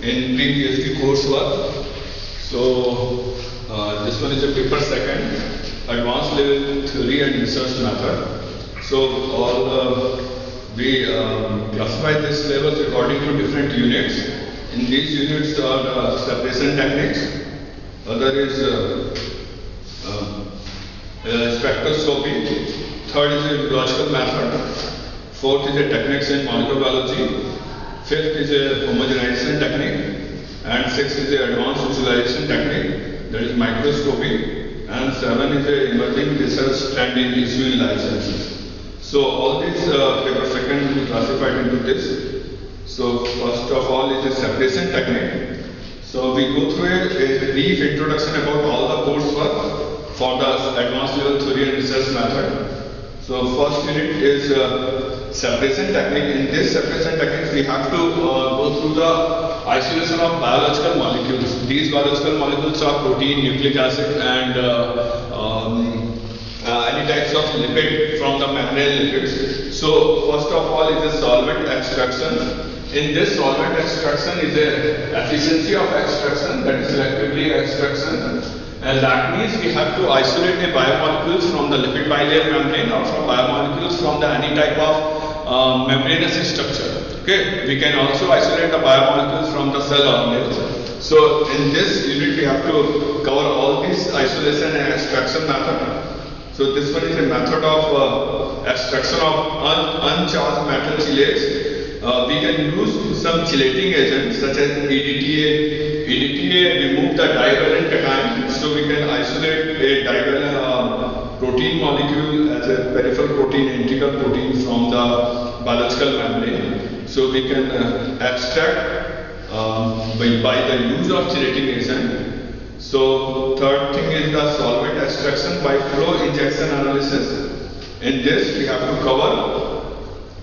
in pre-PhD coursework. So this one is a paper second, advanced level theory and research method. So we classify these levels according to different units. In these units are separation techniques. Other is spectroscopy. Third is a biological method. Fourth is a techniques in molecular biology. Fifth is a homogenization technique. And sixth is a advanced visualization technique, that is microscopy. And seven is a emerging research trend in issue in life sciences. So all these paper second will be classified into this. So first of all is the separation technique. So we go through a brief introduction about all the coursework for the advanced level theory and research method. So first unit is separation technique. In this separation technique we have to go through the isolation of biological molecules. These biological molecules are protein, nucleic acid and any types of lipid from the membrane lipids. So first of all is the solvent extraction. In this solvent extraction is a efficiency of extraction, that is selectively extraction, and that means we have to isolate the biomolecules from the lipid bilayer membrane or from biomolecules from the any type of membranous structure. Okay, we can also isolate the biomolecules from the cell organelles. So in this unit we have to cover all these isolation and extraction method. So this one is a method of extraction of uncharged metal chelates. We can use some chelating agents such as EDTA. EDTA remove the divalent cation, so we can isolate a divalent protein molecule as a peripheral protein, integral protein from the biological membrane. So we can extract by the use of chelating agent. So third thing is the solvent extraction by flow injection analysis. In this we have to cover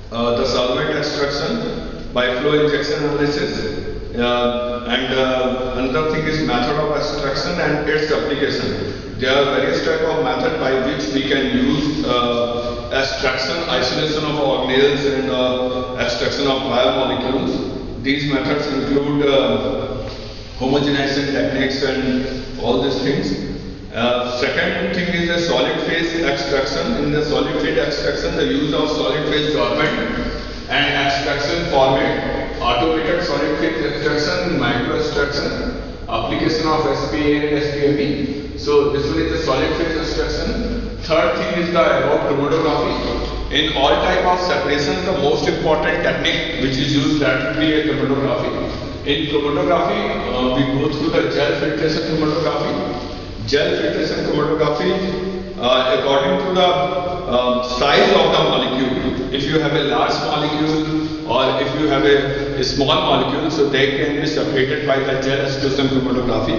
the solvent extraction by flow injection analysis, and another thing is method of extraction and its application. There are various type of method by which we can use extraction, isolation of organelles and extraction of biomolecules. These methods include homogenization techniques and all these things. Second thing is a solid phase extraction. In the solid phase extraction, the use of solid phase solvent and extraction format, automated solid phase extraction, micro extraction, application of SPA and SPME. So this one is the solid phase extraction. Third thing is the about chromatography. In all type of separation, the most important technique which is used, that will be a chromatography. In chromatography, we go through the gel filtration chromatography. Gel filtration chromatography, according to the size of the molecule. If you have a large molecule or if you have a small molecule, so they can be separated by the gel exclusion chromatography.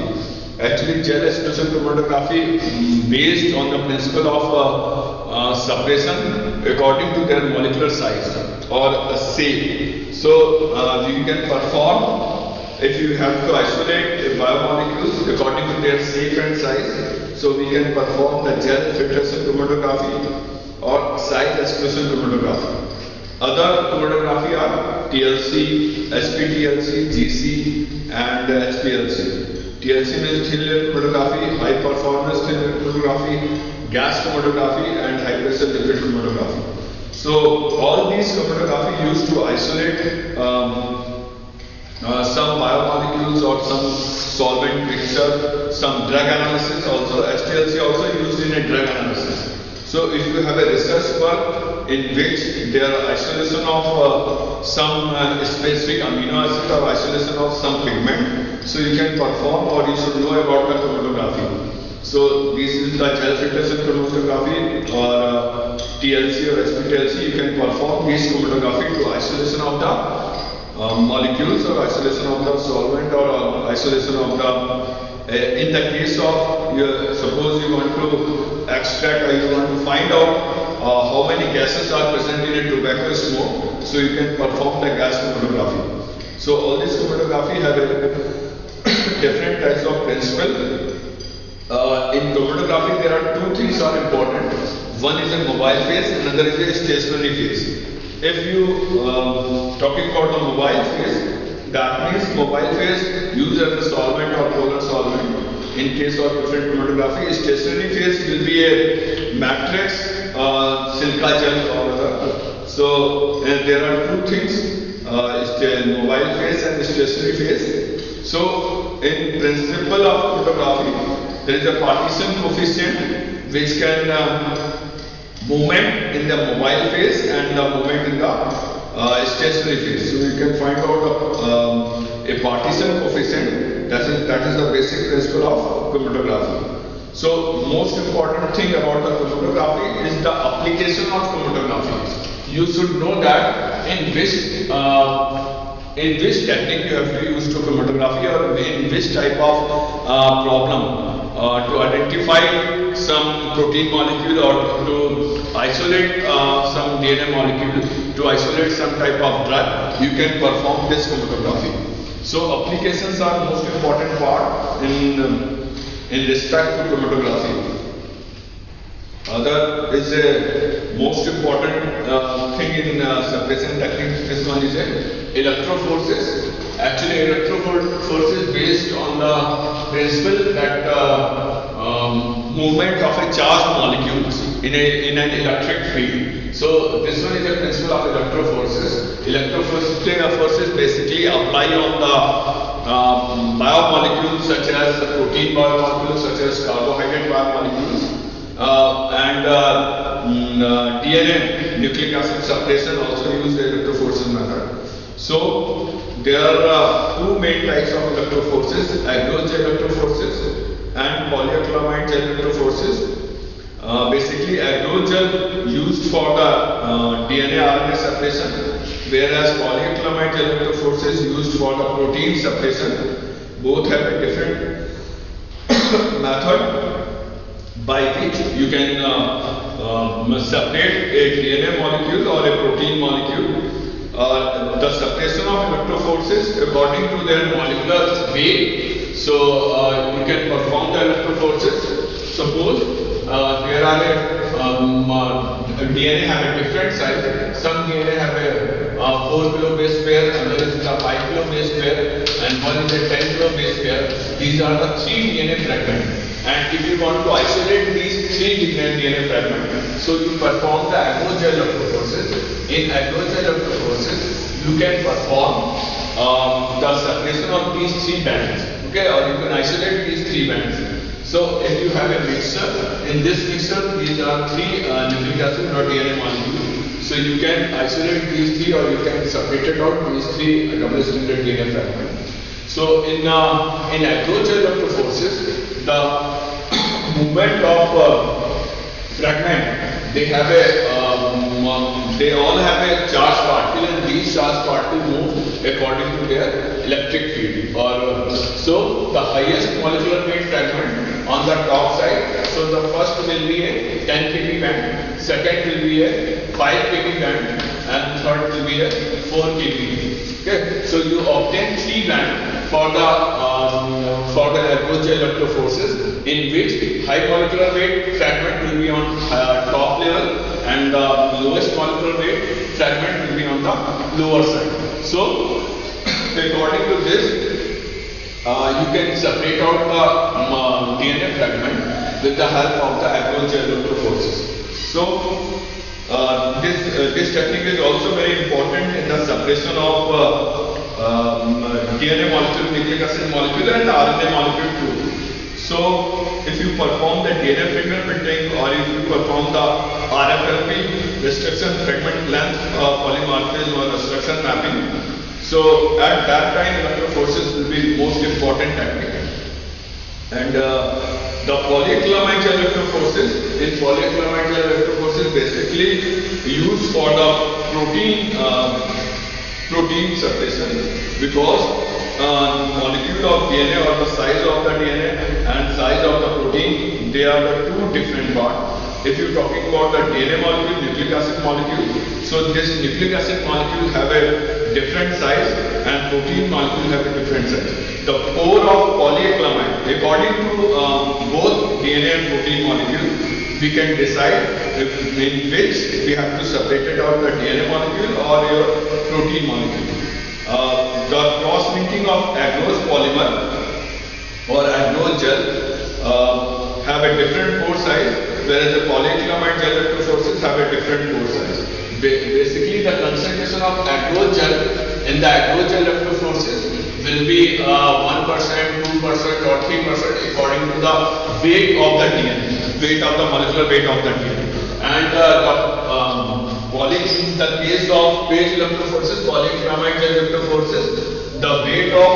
Actually, gel exclusion chromatography based on the principle of separation according to their molecular size or shape. So you can perform. If you have to isolate biomolecules according to their shape and size, so we can perform the gel filtration chromatography or size exclusion chromatography. Other chromatography are TLC, SPTLC, GC and HPLC. TLC means thin layer chromatography, high performance thin layer chromatography, gas chromatography and high pressure liquid chromatography. So all these chromatography used to isolate some biomolecules or some solvent mixture, some drug analysis also. HPLC also used in a drug analysis. So if you have a research work in which there are isolation of some specific amino acid or isolation of some pigment, so you can perform or you should know about the chromatography. So this is the gel filtration chromatography or TLC or SPTLC. You can perform this chromatography to isolation of the molecules or isolation of the solvent or isolation of the in the case of suppose you want to extract or you want to find out how many gases are present in a tobacco smoke, so you can perform the gas chromatography. So all this chromatography have a different types of principle. In chromatography there are two things are important. One is a mobile phase, another is a stationary phase. If you talking about the mobile phase, that means mobile phase used as a solvent or polar solvent in case of different chromatography. Stationary phase will be a matrix, silica gel or other. So there are two things, mobile phase and stationary phase. So in principle of chromatography, there is a partition coefficient which can movement in the mobile phase and the movement in the stationary phase. So you can find out a partition coefficient. That is the basic principle of chromatography. So most important thing about the chromatography is the application of chromatography. You should know that in which technique you have to use to chromatography, or in which type of problem to identify some protein molecule or to isolate some DNA molecule, to isolate some type of drug, you can perform this chromatography. So applications are most important part in respect to chromatography. Other is a most important thing in separation technique. This one is a electroforces. Actually, electroforces based on the principle that movement of a charged molecule in an electric field. So this one is a principle of electroforces. Electroforces basically apply on the biomolecules such as the protein biomolecules, such as carbohydrate biomolecules, and DNA, nucleic acid separation, also use the electroforces method. So there are two main types of electroforces: agarose electroforces and polyacrylamide electroforces. Basically, agarose used for the DNA RNA separation, whereas polyacrylamide electroforces used for the protein separation. Both have a different method by which you can separate a DNA molecule or a protein molecule. The separation of electroforces according to their molecular weight. So you can perform the electroforces. Suppose there are DNA have a different size. Some DNA have a 4 kilo base pair, another is a 5 kilo base pair, and one is a 10 kilo base pair. These are the 3 DNA fragments. And if you want to isolate these 3 different DNA fragments, so you perform the agarose electroforces. In agarose electroforces, you can perform the separation of these 3 bands, okay, or you can isolate these 3 bands. So if you have a mixture, in this mixture, these are 3 nucleic acid or DNA molecules. So you can isolate these 3, or you can separate it out these 3 double-stranded DNA fragments. So in agarose electroforces, the movement of fragment, they all have a charged particle, and these charged particles move according to their electric field. So the highest molecular weight fragment on the top side. So the first will be a 10 kb band, second will be a 5 kb band, and third will be a 4 kb. Okay, so you obtain 3 bands for the agarose electroforces, in which high molecular weight fragment will be on top level, and the lowest molecular weight fragment will be on the lower side. So according to this, you can separate out the DNA fragment with the help of the agarose electroforces. So this technique is also very important in the separation of DNA molecule, nucleic acid molecule, and RNA molecule too. So if you perform the DNA fingerprinting, or if you perform the RFLP, restriction fragment length polymorphism or restriction mapping, so at that time electroforces will be most important technique. And the polyacrylamide electroforces, in polyacrylamide electroforces basically used for the protein separation, because molecule of DNA, or the size of the DNA and size of the protein, they are the two different parts. If you're talking about the DNA molecule, nucleic acid molecule, so this nucleic acid molecule have a different size and protein molecule have a different size. The pore of polyacrylamide, according to both DNA and protein molecule, we can decide in which we have to separate it out, the DNA molecule or your protein molecule. The cross linking of agarose polymer or agarose gel have a different pore size, whereas the polyacrylamide gel electrophorese have a different pore size. Basically, the concentration of agarose gel in the agarose gel electrophorese will be 1%, 2% or 3% according to the weight of the DNA, weight of the molecular weight of the DNA. And in the case of phase electrophoresis, polyacrylamide gel electrophoresis, the weight of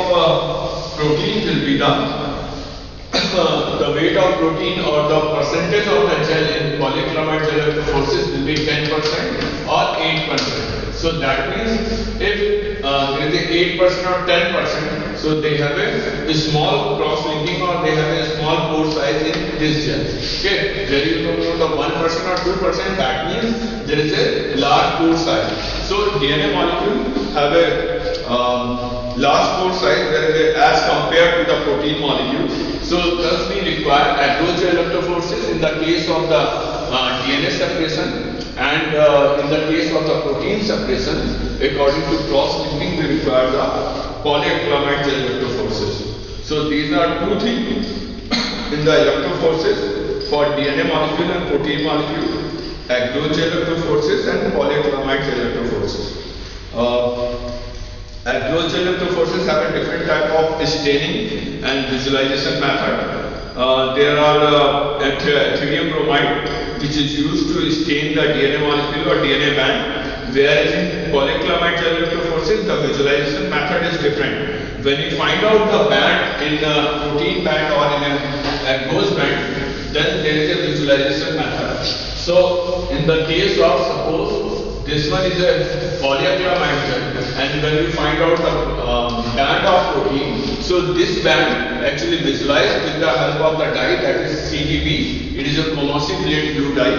protein will be the weight of protein or the percentage of the gel in polyacrylamide gel electrophoresis will be 10% or 8%. So that means if there is 8% or 10%, so they have a small cross linking or they have a small pore size in this gel. Okay, there is no the 1% or 2%, that means there is a large pore size. So DNA molecule have a large pore size as compared to the protein molecule. So thus we require agarose gel electrophoresis in the case of the DNA separation, and in the case of the protein separation, according to cross linking, we require the polyacrylamide gel electrophoresis. So these are two things in the electrophoresis for DNA molecule and protein molecule: agarose gel electrophoresis and polyacrylamide gel electrophoresis. Agarose gel electrophoresis have a different type of staining and visualization method. There are ethylium bromide, which is used to stain the DNA molecule or DNA band, whereas in polyacrylamide gel electrophoresis the visualization method is different. When you find out the band in a protein band or in an agarose band, then there is a visualization method. So in the case of, suppose this one is a polyacrylamide gel, and when we find out the band of protein, so this band actually visualized with the help of the dye, that is CDB. It is a chromosin blade blue dye.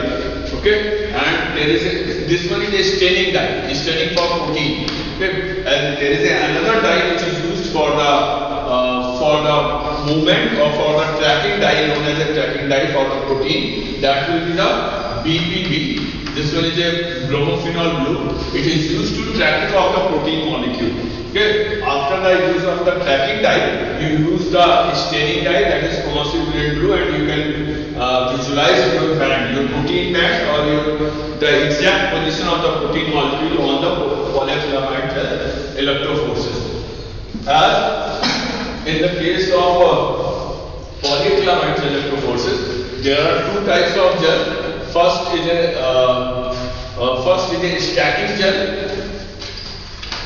Okay, and there is this one is a staining dye, staining for protein. Okay, and there is another dye which is used for the movement or for the tracking dye, known as a tracking dye for the protein. That will be the BPB. This one is a bromophenol blue. It is used to tracking of the protein molecule. Okay. After the use of the tracking dye, you use the staining dye, that is chromosin blade blue, and you can visualize your band, your protein band, or the exact position of the protein molecule on the polyacrylamide gel electrophoresis. As in the case of polyacrylamide gel electrophoresis, there are two types of gel. First is a stacking gel,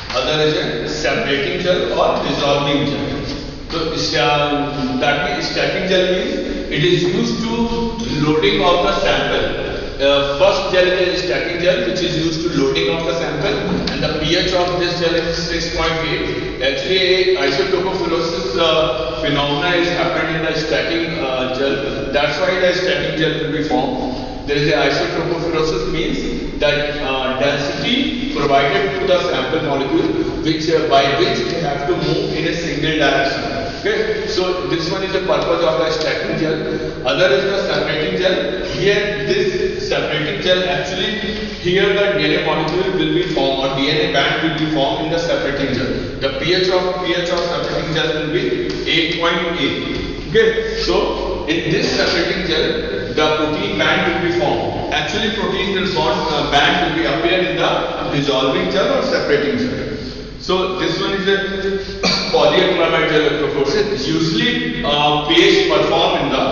other is a separating gel or dissolving gel. So that means stacking gel means it is used to loading of the sample. First gel is a stacking gel, which is used to loading of the sample, and the pH of this gel is 6.8. Actually, isotopophilosis phenomena is happened in the stacking gel. That's why the stacking gel will be formed. There is a isotopophilosis, means that density provided to the sample molecule, by which they have to move in a single direction. Okay, so this one is the purpose of the stacking gel. Other is the separating gel. Here, this separating gel actually, here the DNA molecule will be formed, or DNA band will be formed in the separating gel. The pH of separating gel will be 8.8. Okay, so in this separating gel, the protein band will be formed. Actually, protein band will be appear in the dissolving gel or separating gel. So this one is a polyacrylamide gel electrophoresis. Usually, pH perform in the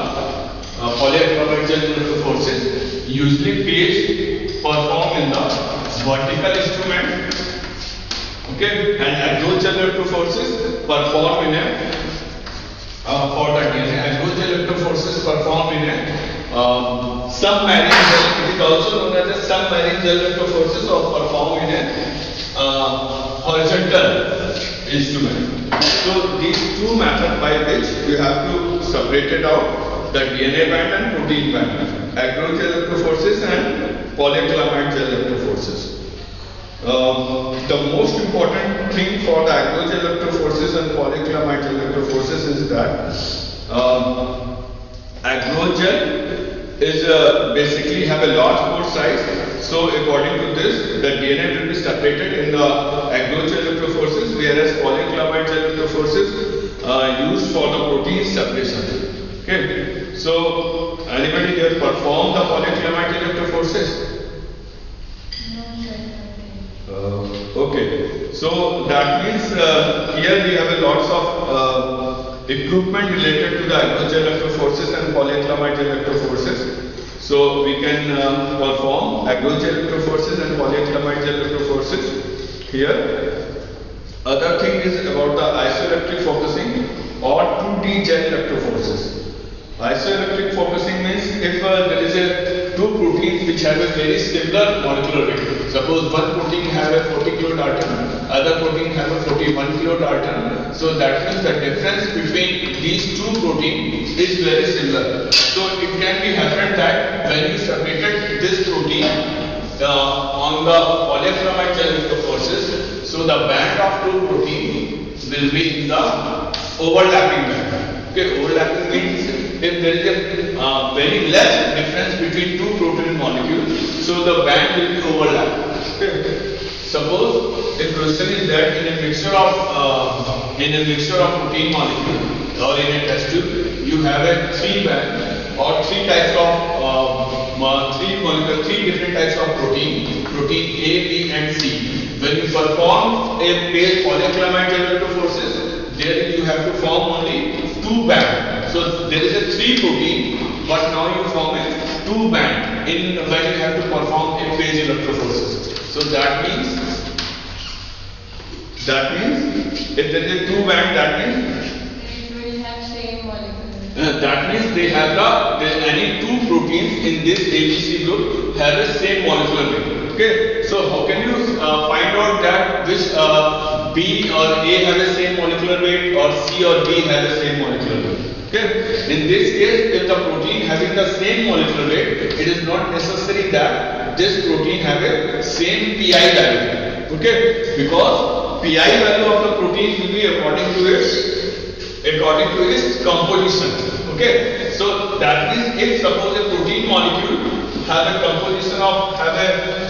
polyacrylamide gel electrophoresis. Usually, pH perform in the vertical instrument. Okay, and agarose gel electrophoresis perform in a for the DNA. Agarose gel electrophoresis perform in a submarine gel. It is also known as a submarine gel electrophoresis, or perform in a horizontal instrument. So these two methods by which we have to separate it out, the DNA band and protein band, agarose gel electrophoresis and polyacrylamide gel electrophoresis. The most important thing for the agarose gel electrophoresis and polyacrylamide gel electrophoresis is that agarose gel is basically have a large pore size. So according to this, the DNA will be separated in the aggregate electrophorese, whereas polyclamide electrophorese used for the protein separation. Okay. So anybody here perform the polyclamide electrophorese? Okay, so that means here we have a lots of equipment related to the aggregate electrophorese and polyclamide electrophorese. So we can perform aggregate electrophorese and polyclamide electrophorese here. Other thing is about the isoelectric focusing or 2D gel electrophorese. Isoelectric focusing means if there is a two proteins which have a very similar molecular weight. Suppose one protein have a 40 kilodalton, other protein have a 41 kilodalton. So that means the difference between these two proteins is very similar. So it can be happen that when you separated this protein on the polyclamide gel electrophorese, so the band of two proteins will be in the overlapping band. Okay, overlapping means if there is a very less difference between two protein molecules, so the band will be overlapped. Okay. Suppose the question is that in a mixture of protein molecule or in a test tube, you have a three band or three types of three different types of protein A, B, and C. When you perform a pale polyclamide electrophorese, there you have to form only two bands. So there is a three protein, but now you form a two band in when you have to perform a phase electrophorese. So that means if there is a two band, that means it will have same molecule. That means they have any two proteins in this ABC group have the same molecular weight. Okay, so how can you find out that which B or A have the same molecular weight or C or D have the same molecular weight? Okay, in this case, if the protein having the same molecular weight, it is not necessary that this protein have a same pi value. Okay, because pi value of the protein will be according to its composition. Okay, so that means if suppose a protein molecule have a composition of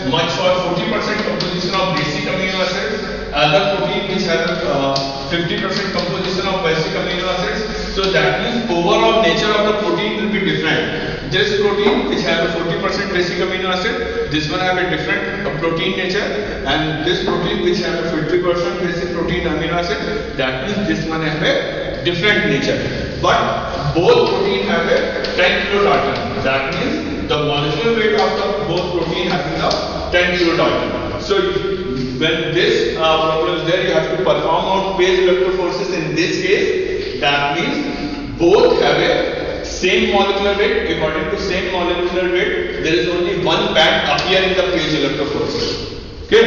much or 40% composition of basic amino acids, other protein which have 50% composition of basic amino acids, so that means overall nature of the protein will be different. This protein which have a 40% basic amino acid, this one have a different protein nature, and this protein which have a 50% basic protein amino acid, that means this one have a different nature. But both protein have a 10 kilodalton. That means the molecular weight of the both protein having a 10 kilodalton. So when this problem is there, you have to perform out phase electrophoresis. In this case, that means both have a same molecular weight. According to same molecular weight, there is only one band appear in the phase electrophoresis. Okay,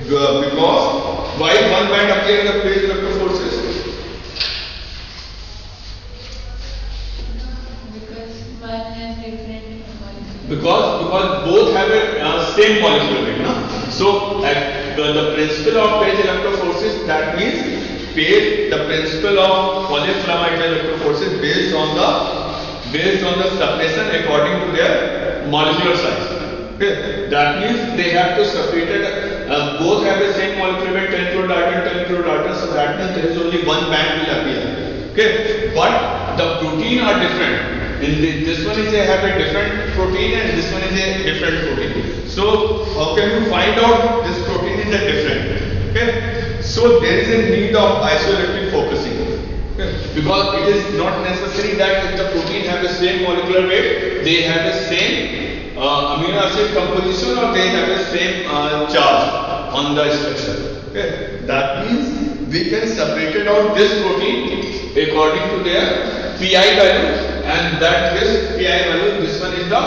because why one band appear in the phase electrophoresis? Because both have a same molecular weight. No? So the principle of phase electrophoresis, that means the principle of polyclamide electrophoresis based on the separation according to their molecular size. Okay. That means they have to separate it. Both have the same molecular weight, 10 kilodalton. So that means there is only one band will appear. Okay, but the protein are different. This one is have a different protein and this one is a different protein. So how can you find out this protein is a different? Okay, so there is a need of isoelectric focusing. Okay, because it is not necessary that if the protein have the same molecular weight, they have the same amino acid composition or they have the same charge on the structure. Okay, that means we can separate out this protein according to their pi value. And that this pi value, this one is the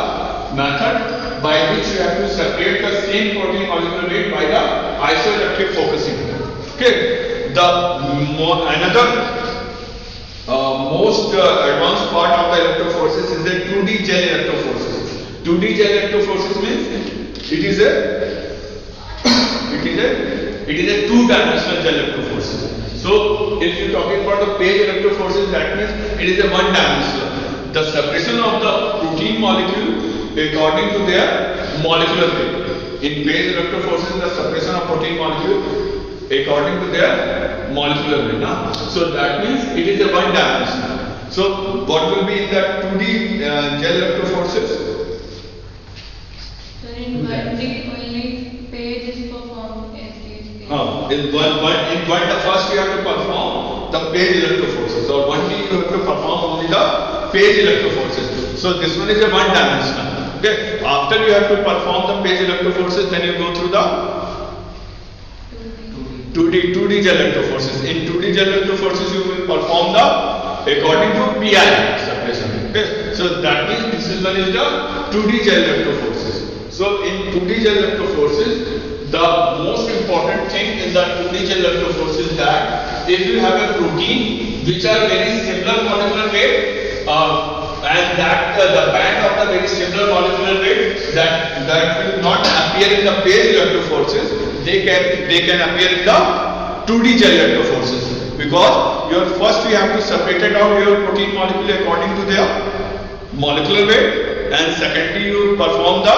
method by which you have to separate the same protein molecular weight by the isoelectric focusing. Okay, another most advanced part of the electrophoresis is the 2D gel electrophoresis. 2D gel electrophoresis means it is a two-dimensional gel electrophoresis. So if you are talking about the phase electrophoresis, that means it is a one-dimensional. The separation of the protein molecule according to their molecular weight. In phase electroforces, the separation of protein molecule according to their molecular weight. Na? So that means it is a one dimensional. So what will be in the 2D gel electroforces? So in 1D only page is performed as these things. In one the first you have to perform the page electroforces, or 1D you have to perform only the page electroforces. So this one is a one dimensional. Okay. After you have to perform the page electroforces, then you go through the 2D gel electroforces. In 2D gel electroforces, you will perform the according to PI separation. Okay. So that means this is one is the 2D gel electroforces. So in 2D gel electroforces, the most important thing in the 2D gel electroforces is that if you have a protein which are very similar molecular weight, and that the band of the very similar molecular weight that will not appear in the phase electroforces, they can appear in the 2D gel electroforces, because first you have to separate out your protein molecule according to their molecular weight, and secondly you perform the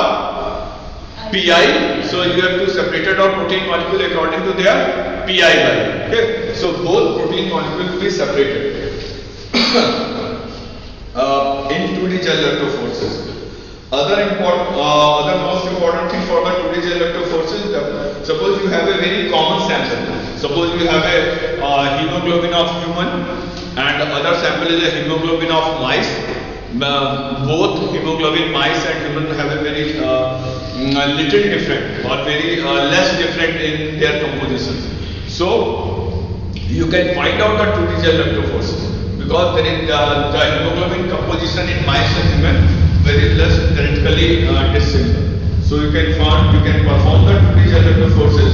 PI. So you have to separate out protein molecule according to their PI value. Okay, so both protein molecules will be separated. In 2D gel electroforces. Other most important thing for the 2D gel electroforces, suppose you have a very common sample. Suppose you have a hemoglobin of human and the other sample is a hemoglobin of mice. Both hemoglobin mice and human have a very little different or very less different in their composition. So you can find out the 2D gel electroforces, because there is the hemoglobin composition in mice and human very less theoretically dissimilar. So you can perform the 2D gel electroforces.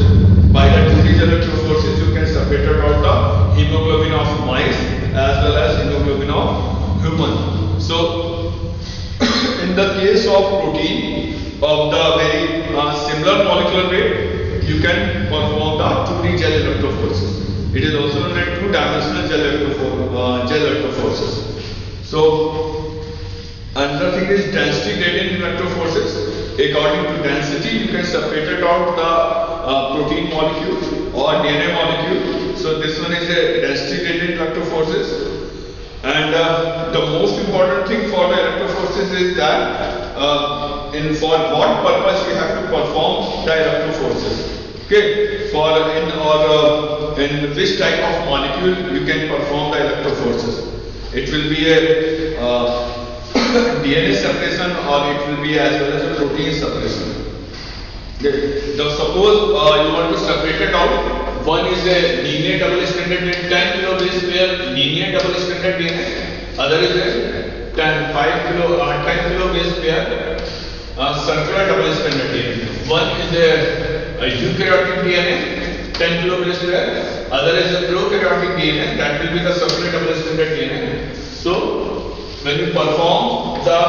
By the 2D gel electroforces, you can separate out the hemoglobin of mice as well as hemoglobin of human. So in the case of protein of the very similar molecular weight, you can perform the 2D gel electroforces. It is also known as two-dimensional gel electroforces. So another thing is density gradient electroforces. According to density, you can separate out the protein molecule or DNA molecule. So this one is a density gradient electroforces. And the most important thing for the electroforces is that for what purpose you have to perform the electroforces. Okay, in which type of molecule you can perform the electroforces. It will be a DNA separation, or it will be as well as a protein separation. Okay. Now suppose you want to separate it out. One is a linear double stranded DNA, 10 kilo base pair linear double stranded DNA. Other is a 10 kilo base pair circular double stranded DNA. One is a eukaryotic DNA, 10 kilo base pair. Other is a prokaryotic DNA, that will be the circular double stranded DNA. So when you perform the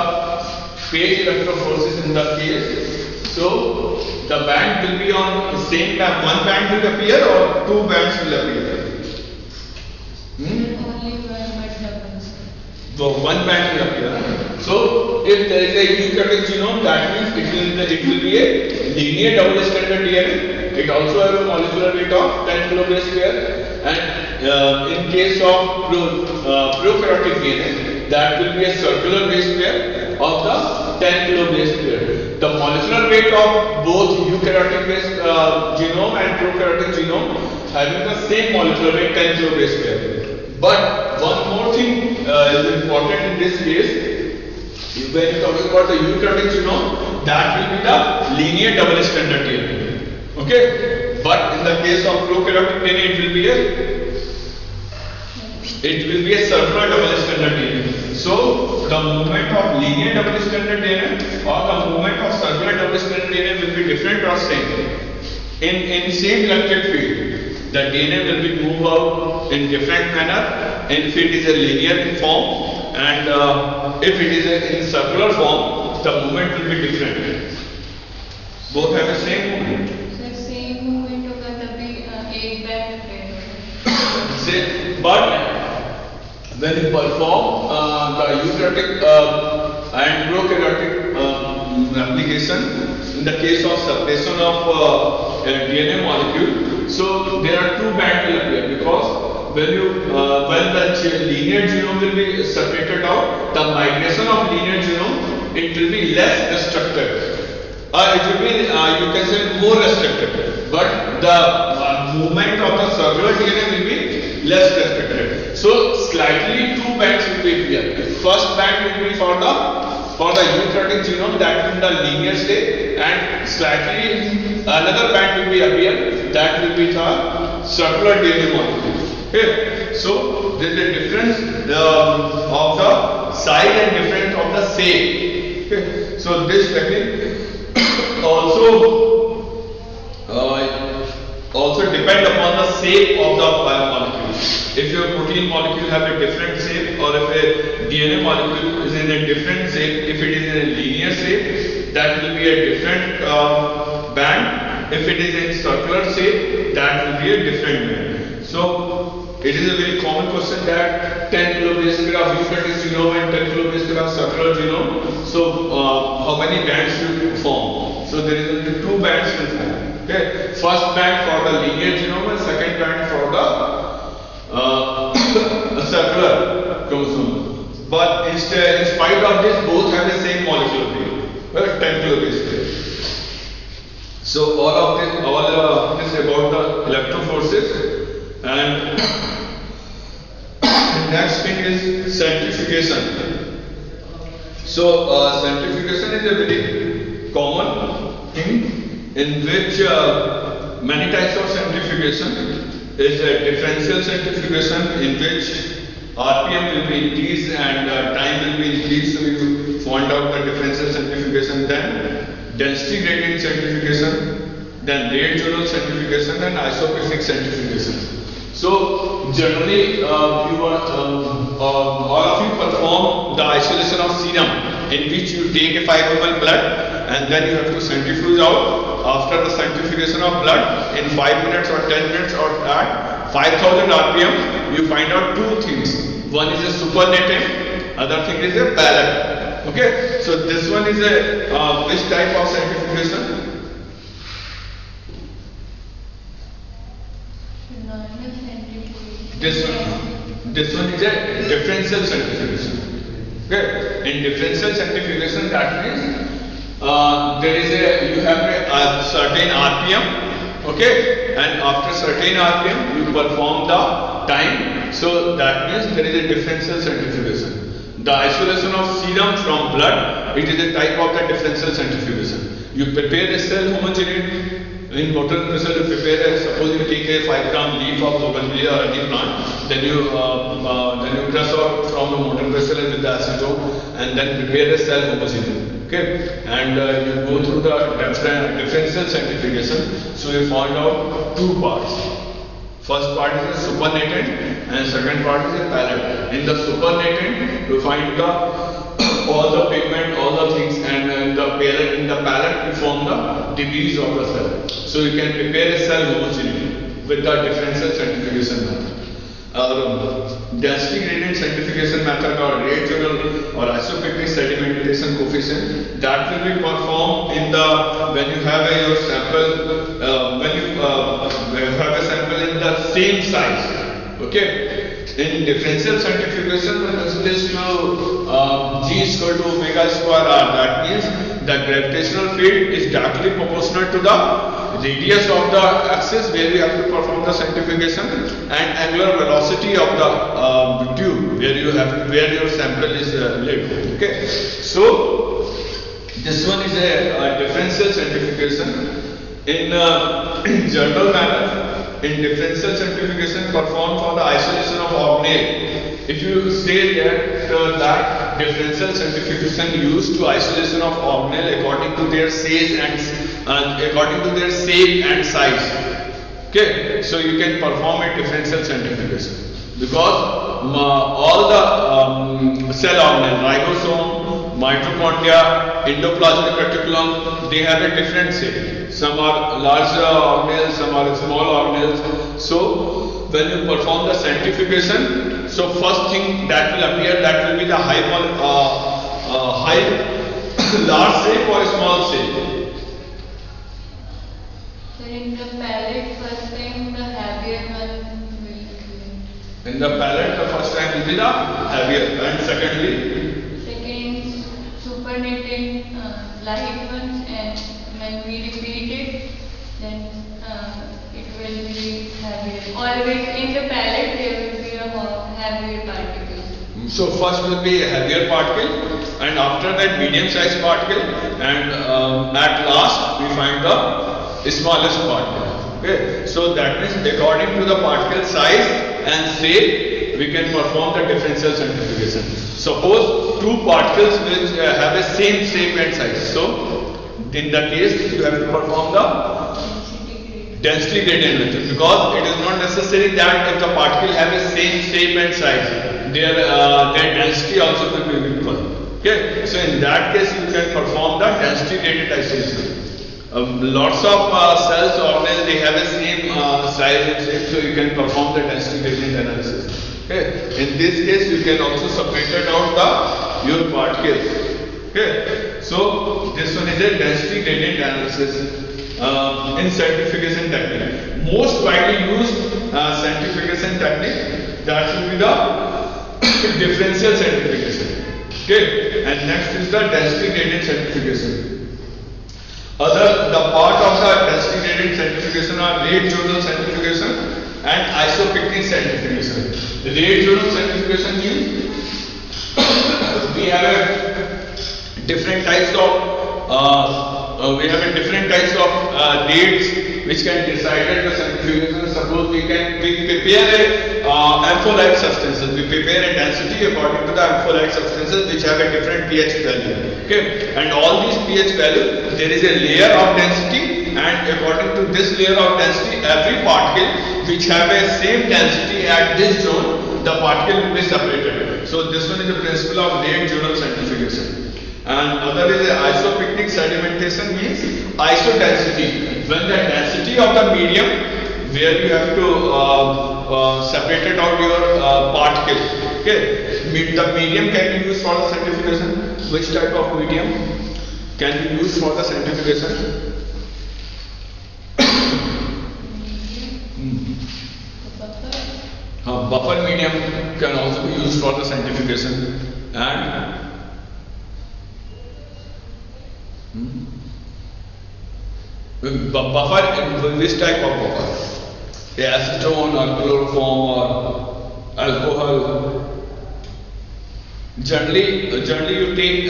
phase electroforces in the case, so the band will be on the same band. One band will appear or two bands will appear? Only one but double. So one band will appear. So if there is a eukaryotic genome, that means it will be a linear double stranded DNA. It also has a molecular weight of 10 kilobase pair. And in case of prokaryotic DNA, that will be a circular base pair of the 10 kilobase pair. The molecular weight of both eukaryotic genome and prokaryotic genome having the same molecular weight, 10 kilobase pair. But one more thing is important in this case. When you talk about the eukaryotic genome, that will be the linear double stranded DNA. Okay, but in the case of prokaryotic DNA, it will be a circular double stranded DNA. So the movement of linear double stranded DNA or the movement of circular double stranded DNA will be different or same. In same electric field, the DNA will be moved out in different manner. If it is a linear form, and if it is in circular form, the movement will be different. Both have the same movement. So same movement होगा तभी एक band पे. But when you perform the eukaryotic and prokaryotic replication. In the case of separation of a DNA molecule, so there are two bands will appear because when the linear genome will be separated out, the migration of linear genome it will be less restricted. It will be you can say more restricted, but the movement of the circular DNA will be less restricted. So slightly two bands will be here. First band will be for the eukaryotic genome that in the linear state, and slightly another band will be appear that will be the circular DNA molecule. Okay, so there is a difference of the size and difference of the shape. Okay, so this technique also depend upon the shape of the biomolecule. If your protein molecule have a different shape, or if a DNA molecule is in a different shape, if it is in a linear shape, that will be a different band. If it is in circular shape, that will be a different band. So it is a very common question that 10 kilobase per eukaryotic genome and 10 kilobase per circular genome. So how many bands should you form? So there is only two bands will form. Okay, first band for the linear genome and second band for the circular chromosome. But in spite of this, both have the same molecular weight, 10 kilobase per. So all this about the electrophorese, and next thing is centrifugation. So centrifugation is a very common thing in which many types of centrifugation is a differential centrifugation in which RPM will be increased and time will be increased. So you find out the differential centrifugation, then density gradient centrifugation, then rate journal centrifugation, and isophysic centrifugation. So generally, all of you perform the isolation of serum, in which you take a 5 ml blood and then you have to centrifuge out. After the centrifugation of blood, in 5 minutes or 10 minutes or at 5000 RPM, you find out two things. One is a supernatant, other thing is a pellet. Okay, so this one is a which type of centrifugation? This one is a differential centrifugation. Okay, in differential centrifugation, that means you have a certain RPM, okay, and after certain RPM you perform the time. So that means there is a differential centrifugation. The isolation of serum from blood, it is a type of the differential centrifugation. You prepare a cell homogeneity. In motor vessel, you prepare suppose you take a 5 gram leaf of bougainvillea or any plant, then you press out from the motor vessel with the acetone and then prepare a cell homogeneity. Okay, and you go through the differential centrifugation. So you find out two parts. First part is a supernatant and second part is a pellet. In the supernatant, you find all the pigment, all the things, and in the pellet you form the debris of the cell. So you can prepare a cell homogeneity with the differential centrifugation method. Density gradient centrifugation method or rate journal or isopycnic sedimentation coefficient, that will be performed in the when you have your sample when you have a sample in the same size. Okay. In differential centrifugation, when considers to G is equal to omega square R, that means the gravitational field is directly proportional to the radius of the axis where we have to perform the centrifugation, and angular velocity of the tube where your sample is laid. Okay, so this one is a differential centrifugation. In general manner, in differential centrifugation performed for the isolation of organelle. If you say that differential centrifugation used to isolation of organelle according to their size and size. Okay, so you can perform a differential centrifugation because all the cell organelle, ribosome, mitochondria, endoplasmic reticulum, they have a different shape. Some are larger organelles, some are small organelles. So when you perform the centrifugation, so first thing that will appear, that will be the high large shape or small shape? Sir, in the palette, first time the heavier one will create. In the palette, the first time will be the heavier, and secondly, Second, supernatant light ones, and when we repeat it, then it will be heavier. Always in the palette there will be a heavier particle. so first will be a heavier particle, and after that medium sized particle, and at last we find the smallest particle. Okay, so that means according to the particle size and shape, we can perform the differential centrifugation. Suppose two particles which have a same shape and size. So in that case, you have to perform the density gradient method, because it is not necessary that if the particle have a same shape and size, their density also will be equal. Okay, so in that case, you can perform the density gradient isolation. Lots of cells organelles, they have the same size and shape, so you can perform the density gradient analysis. Okay, in this case you can also separate out your particles. Okay, so this one is a density gradient analysis in centrifugation technique. Most widely used centrifugation technique, that will be the differential centrifugation. Okay, and next is the density gradient centrifugation. The part of the density gradient centrifugation are rate journal centrifugation and isopycnic centrifugation. Rate journal centrifugation means we have a different types of rates which can decide the centrifugation. Suppose we prepare a ampholyte substances. We prepare a density according to the ampholyte substances which have a different pH value. Okay, and all these pH values, there is a layer of density, and according to this layer of density, every particle which have a same density at this zone, the particle will be separated. So this one is the principle of rate journal centrifugation. And other is a isopycnic sedimentation, means isodensity. When the density of the medium where you have to separate out your particle, okay, the medium can be used for the centrifugation. Which type of medium can be used for the centrifugation? Buffer medium can also be used for the centrifugation. And buffer, which type of buffer? Acetone or chloroform or alcohol. Generally you take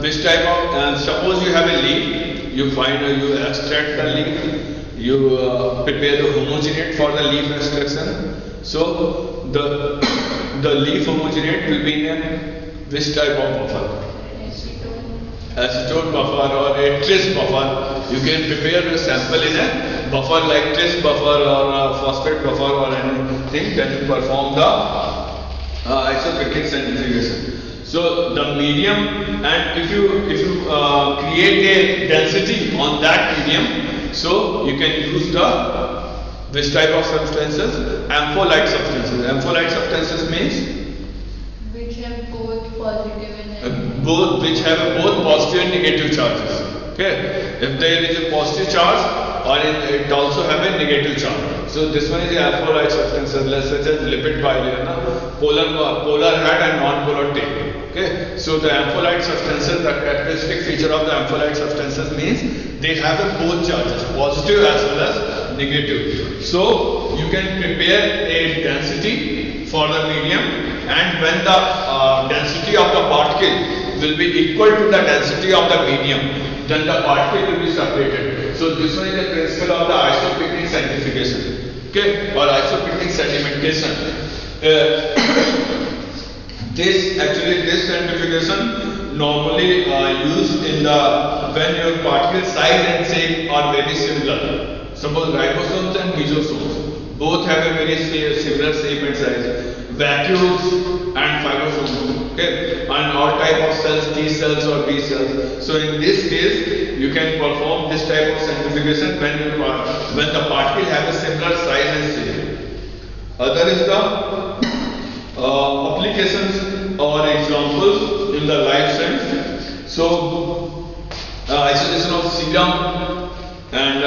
which type of, suppose you have a leaf, you extract the leaf, you prepare the homogenate for the leaf extraction. So the leaf homogenate will be in which type of buffer? Acetone buffer or a tris buffer. You can prepare a sample in a buffer like tris buffer or a phosphate buffer or anything, then you perform the isopycnic centrifugation. So the medium, and if you create a density on that medium, so you can use which type of substances? Ampholyte substances. Ampholyte substances means which have both positive and negative. Which have both positive and negative charges. Okay, if there is a positive charge, or it also have a negative charge. So this one is the ampholyte substances, such as lipid bilayer, polar head and non-polar tail. Okay, so the ampholyte substances, the characteristic feature of the ampholyte substances means they have both charges, positive as well as negative. So you can prepare a density for the medium, and when the density of the particle will be equal to the density of the medium, then the particle will be separated. So this one is the principle of the isopycnic centrifugation, okay, or isopycnic sedimentation. This centrifugation normally used in when your particle size and shape are very similar. Suppose ribosomes and mesosomes both have a very similar shape and size. Vacuoles and fibroblasts, okay, and all type of cells, T cells or B cells. So in this case, you can perform this type of centrifugation when the particle have a similar size and shape. Other is the applications or examples in the life science. So isolation of serum, and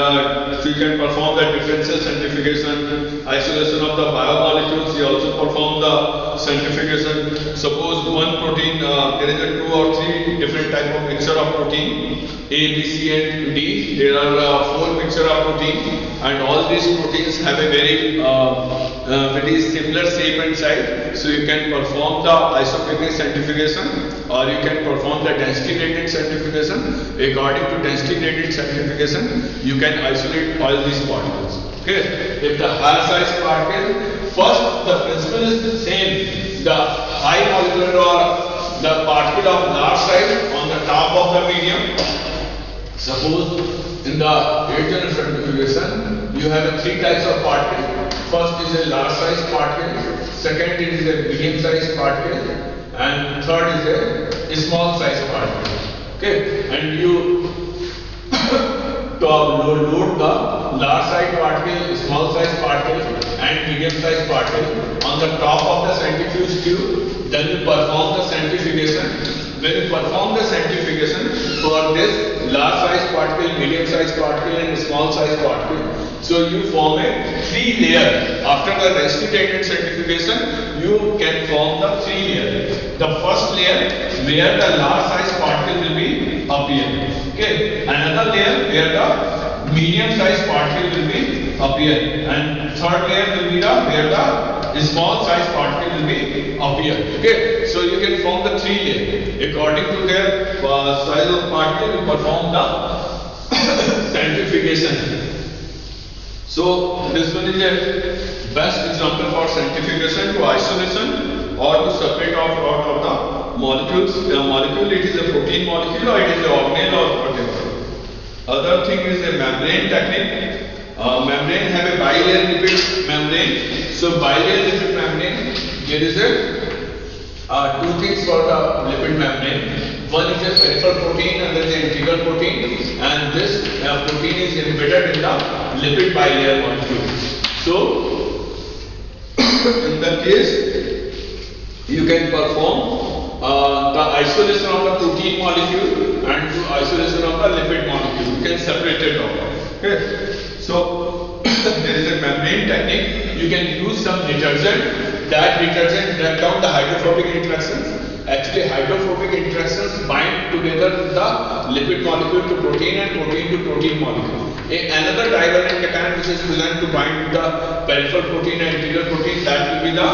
so you can perform the differential centrifugation. Isolation of the biomolecules, you also perform the centrifugation. Suppose one protein, there is a 2 or 3 different type of mixture of protein, A, B, C and D. There are 4 mixture of protein, and all these proteins have a very similar shape and size. So you can perform the isopycnic centrifugation, or you can perform the density gradient centrifugation. According to density gradient centrifugation, you can isolate all these particles. Okay, if the higher size particle, first the principle is the same. The high molecular or the particle of large size on the top of the medium. Suppose in the 8th generation centrifugation, you have 3 types of particles. First is a large size particle, second is a medium size particle, and third is a small size particle. Okay, and you load the large size particle, small size particle and medium size particle on the top of the centrifuge tube. Then you perform the centrifugation. When you perform the centrifugation for this large size particle, medium size particle and small size particle, so you form a 3 layer. After the density gradient centrifugation, you can form the 3 layer. The first layer where the large size particle will be appear. Okay, another layer where the medium size particle will be appear, and third layer will be the where the small size particle will be appear. Okay, so you can form the 3 layer. According to their size of particle, you perform the centrifugation. So this one is a best example for centrifugation to isolation or to separate out of the molecules. A molecule, it is a protein molecule or it is an organelle or whatever. Other thing is a membrane technique. Membrane have a bilayer lipid membrane. So bilayer lipid membrane, there is a 2 things for the lipid membrane. One is a peripheral protein and there is an integral protein, and this protein is embedded in the lipid bilayer molecule. So in that case, you can perform the isolation of the protein molecule and to isolation of the lipid molecule. You can separate it out. Okay. So there is a membrane technique. You can use some detergent. That detergent break down the hydrophobic interactions. Actually, hydrophobic interactions bind together the lipid molecule to protein and protein to protein molecule. Another divalent cation which is present to bind the peripheral protein and integral protein, that will be the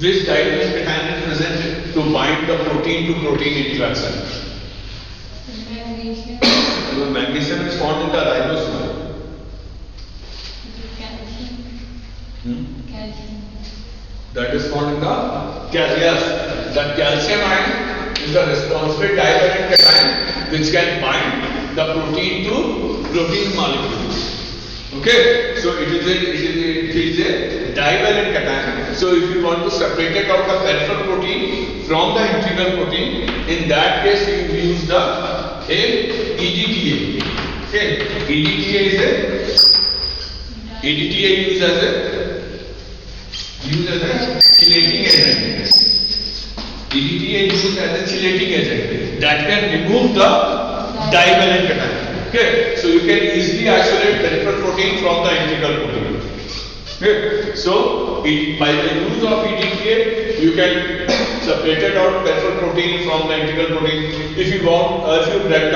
which divalent cation is present to bind the protein to protein interaction. Magnesium. Magnesium is found in the ribosome. Calcium. Calcium. That is found in the yes. The calcium ion is the responsible divalent cation which can bind the protein to protein molecules. Okay, so it is a divalent cation. So if you want to separate it out the peripheral protein from the integral protein, in that case you use the EDTA. Okay, EDTA used as a chelating agent. EDTA is used as a chelating agent that can remove the divalent cation. Okay, so you can easily isolate peripheral protein from the integral protein. Okay, so by the use of EDTA, you can separate it out peripheral protein from the integral protein. If you want to break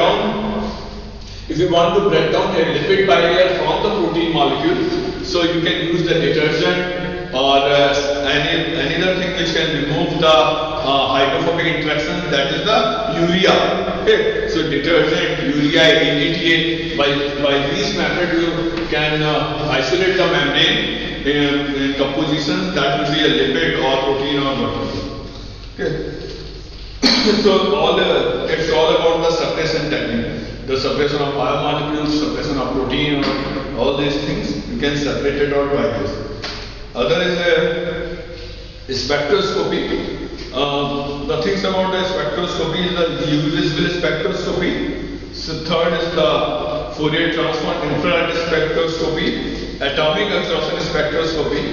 down a lipid bilayer from the protein molecule, so you can use the detergent or any other thing which can remove the hydrophobic interaction, that is the urea. Okay, so detergent, urea, EDTA, by these methods you can isolate the membrane in composition that will be a lipid or protein or whatever. Okay. So it's all about the suppression technique, the suppression of biomolecules, suppression of protein, all these things you can separate it out by this. Other is a spectroscopy. The things about the spectroscopy is the visible spectroscopy. So third is the Fourier transform infrared spectroscopy, atomic absorption spectroscopy.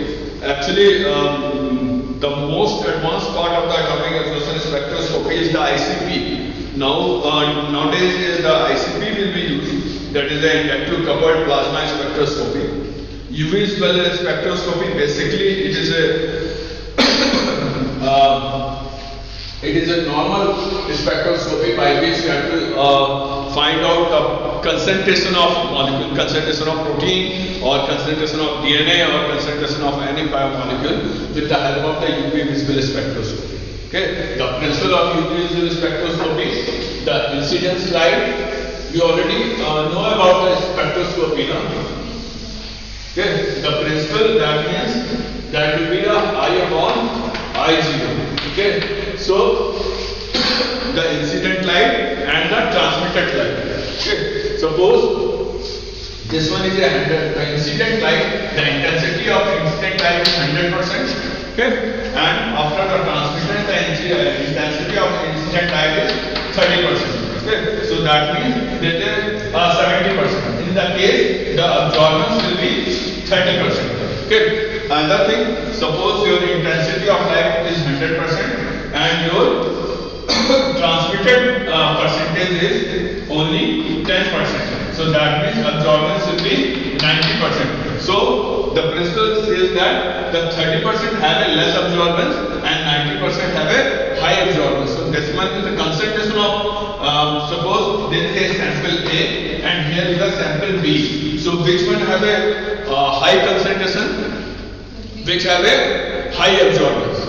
Actually, the most advanced part of the atomic absorption spectroscopy is the ICP. Nowadays the ICP will be used, that is the inductive coupled plasma spectroscopy. UV spectroscopy, basically it is a normal spectroscopy by which you have to find out the concentration of molecule, concentration of protein, or concentration of DNA, or concentration of any biomolecule with the help of the UV visible spectroscopy. Okay, the principle of UV visible spectroscopy, the incidence light, we already know about the spectroscopy now. Okay, the principle, that means that will be the I upon I0. Okay, so the incident light and the transmitted light. Okay, suppose this one is the incident light, the intensity of incident light is 100%. Okay, and after the transmitted, the intensity of incident light is 30%. Okay, so that means that is 70%. In the case, the absorbance will be 30%. Okay, another thing, suppose your intensity of light is 100% and your transmitted percentage is only 10%. So that means absorbance will be 90%. So the principle says that the 30% have a less absorbance and 90% have a high absorbance. So this one is the concentration of, suppose this is a sample A and here is a sample B. So which one have a high concentration? Which have a high absorbance.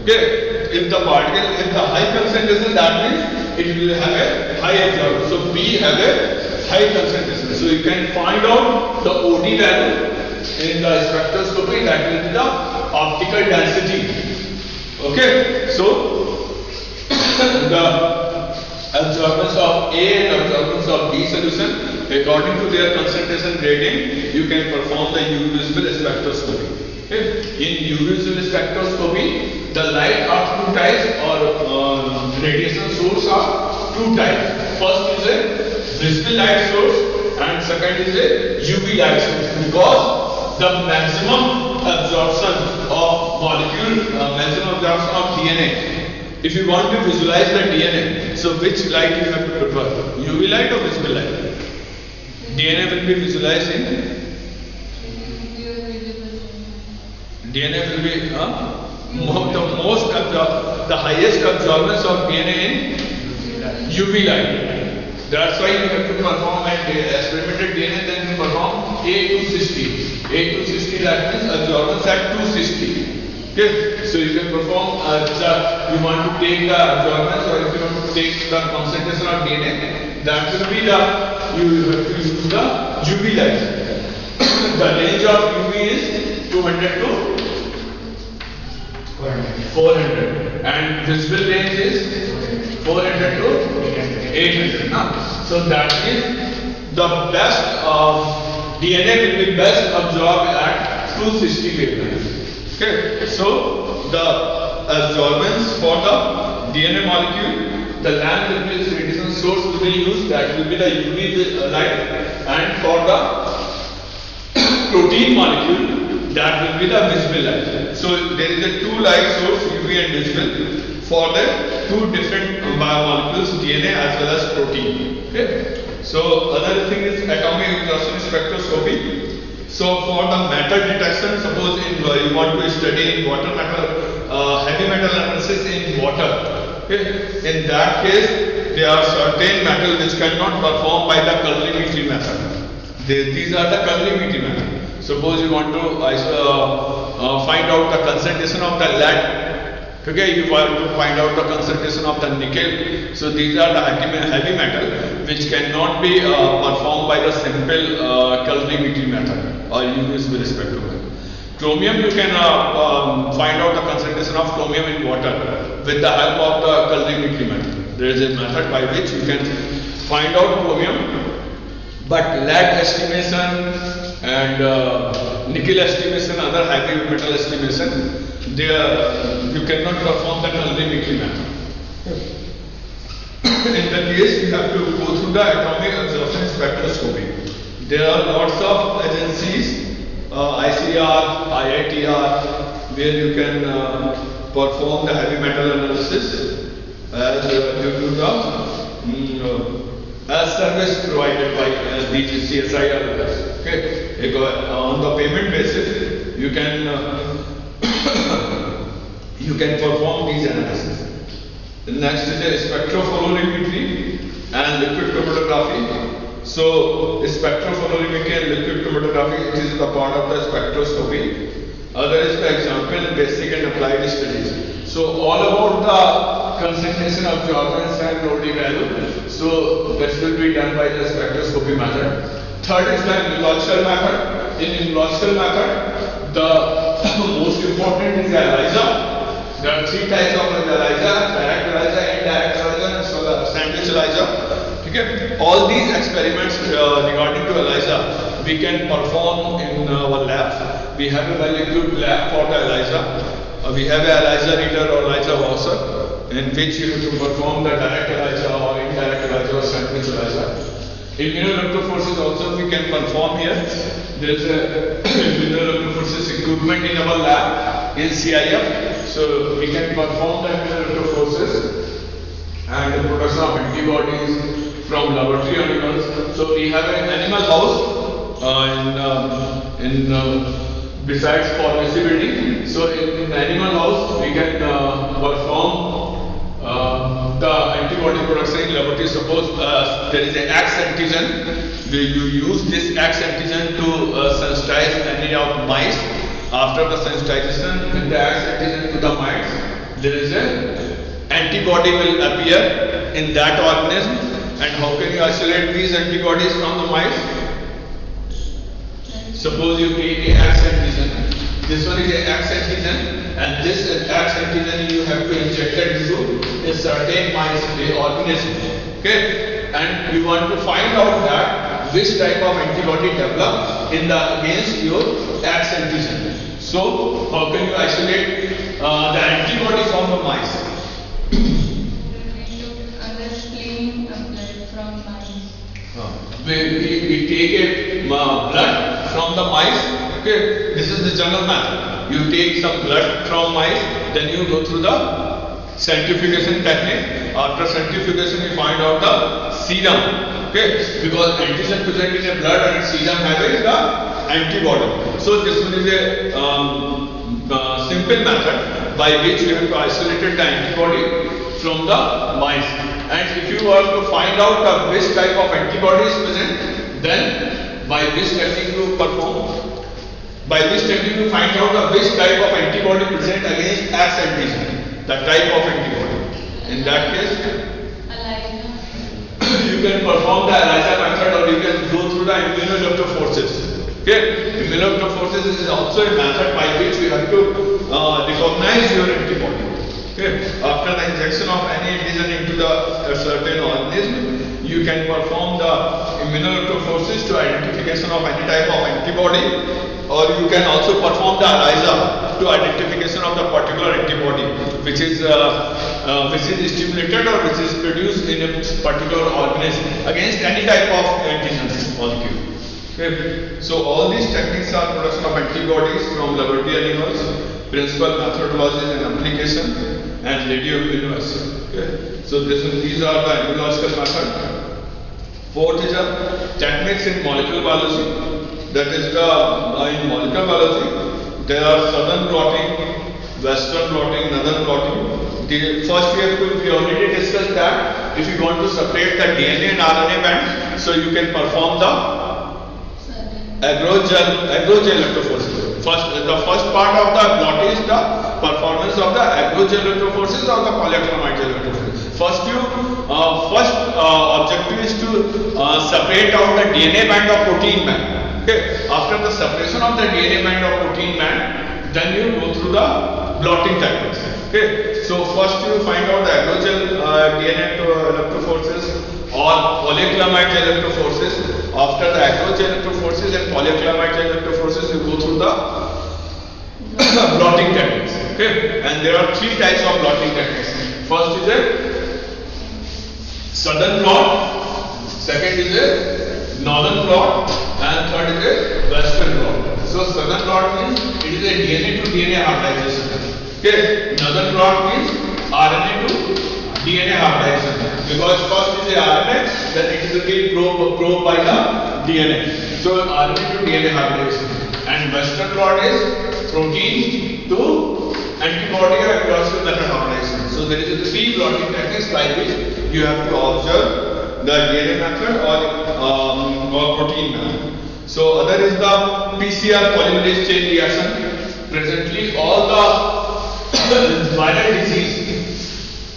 Okay. If the particle, if the high concentration, that means it will have a high absorbance. So B have a high concentration. So you can find out the OD value in the spectroscopy, that will be the optical density. Okay. So the absorbance of A and absorbance of B solution, according to their concentration gradient, you can perform the UV visible spectroscopy. Okay. In UV visible spectroscopy, the light are two types, or radiation source are two types. First is a visible light source and second is a UV light source, because the maximum absorption of molecule, maximum absorption of DNA. If you want to visualize the DNA, so which light you have to prefer? UV light or visible light? DNA will be visualized in DNA will be the highest absorbance of DNA in UV light. That's why you have to perform an experimental DNA, then you perform A260. A260, that means absorbance at 260. Okay, so you can perform you want to take the absorbance, or if you want to take the concentration of DNA, that will be you have to use the UV light. The range of UV is 200 to 400 and visible range is 400 to 800. So that is the best DNA will be best absorbed at 260 wavelengths. Okay, so the absorbance for the DNA molecule, the lamp will be radiation source will be used, that will be the UV light, and for the protein molecule, that will be the visible light. So there is a two light source, UV and visible, for the two different biomolecules, DNA as well as protein. Okay. So another thing is atomic exhaustion spectroscopy. So for the metal detection, suppose you want to study in water metal, heavy metal analysis in water. Okay. In that case, there are certain metals which cannot perform by the colorimetry method. These are the colorimetry method. Suppose you want to find out the concentration of the lead. Okay, you want to find out the concentration of the nickel. So these are the heavy metal which cannot be performed by the simple colorimetry method or UV spectrum. Chromium, you can find out the concentration of chromium in water with the help of the colorimetry method. There is a method by which you can find out chromium, but lead estimation and nickel estimation, other heavy metal estimation, you cannot perform the colorimetry method. In that case, you have to go through the atomic absorption spectroscopy. There are lots of agencies, ICR, IITR, where you can perform the heavy metal analysis. as due to the as service provided by these CSIR. Okay, on the payment basis, you can you can perform these analysis. The next is the spectropolarimetry and liquid chromatography. So, spectropolarimetry and liquid chromatography, it is the part of the spectroscopy. Other is the example basic and applied studies. So, all about the concentration of absorbance and loading value. So, that will be done by the spectroscopy method. Third is the immunological method. In immunological method, the most important is the ELISA. There are three types of ELISA: direct ELISA, indirect ELISA, and sandwich ELISA. Okay. All these experiments regarding to ELISA we can perform in our lab. We have a very good lab for the ELISA. We have a ELISA reader or ELISA washer in which you have to perform the direct ELISA or indirect ELISA or sandwich ELISA. Immunoelectrophoresis also we can perform here. There is a immunoelectrophoresis equipment in our lab in CIF. So we can perform the immunoelectrophoresis and the production of antibodies from laboratory animals. So we have an animal house besides pharmacy building. So in the animal house we can perform the antibody production in laboratory. Suppose there is an X antigen, you use this X antigen to sensitize any of mice. After the sensitization with the X antigen to the mice, there is a antibody will appear in that organism. And how can you isolate these antibodies from the mice? Suppose you take a X antigen. This one is a X antigen, and this X antigen you have to inject it into a certain mice organism. Okay, and you want to find out that which type of antibody develops in the against your X antigen. So how can you isolate the antibody from the mice? We take a blood from the mice. Okay, this is the general method. You take some blood from mice, then you go through the centrifugation technique. After centrifugation, you find out the serum. Okay, because antigen present in a blood and serum having the antibody. So this one is a simple method by which you have to isolate the antibody from the mice. And if you are to find out which type of antibody is present, then by which technique you perform? By which technique you find out which type of antibody present against X antigen? The type of antibody. In that case, you can perform the ELISA method or you can go through the immunoelectrophoresis. Okay, immunoelectrophoresis is also a method by which you have to recognize your antibody. Okay. After the injection of any antigen into the certain organism, you can perform the immunoelectrophoresis to identification of any type of antibody, or you can also perform the ELISA to identification of the particular antibody which is stimulated or which is produced in a particular organism against any type of antigen molecule. Okay. So all these techniques are production of antibodies from laboratory animals, principal methodologies and application, and radioimmunoassay. Okay. So these are the immunological method. Fourth is techniques in molecular biology. That is the in molecular biology there are southern blotting, western blotting, northern blotting. First we already discussed that if you want to separate the DNA and RNA band, so you can perform the agrogel electrophoresis. The first part of the blot is the performance of the agrogel electrophoresis or the polyacrylamide gel electrophoresis. First objective is to separate out the DNA band or protein band. Okay. After the separation of the DNA band or protein band, then you go through the blotting techniques. Okay. So first you find out the agrogel DNA electrophoresis or polyacrylamide gel electrophoresis. After the agrogel electrophoresis and polyacrylamide gel electrophoresis, you go through the blotting techniques. Okay. And there are three types of blotting techniques. First is a southern blot, second is a northern blot, and third is a western blot. So southern blot means it is a DNA to DNA hybridization. Okay. Northern blot means RNA to DNA hybridization. Because first is the RNA, then it is again probed by the DNA. So RNA to DNA hybridization. And Western blot is protein to antibody or across the method hybridization. So there is a 3 blotting techniques by which you have to observe the DNA method or protein method. So other is the PCR polymerase chain reaction. Presently all the viral disease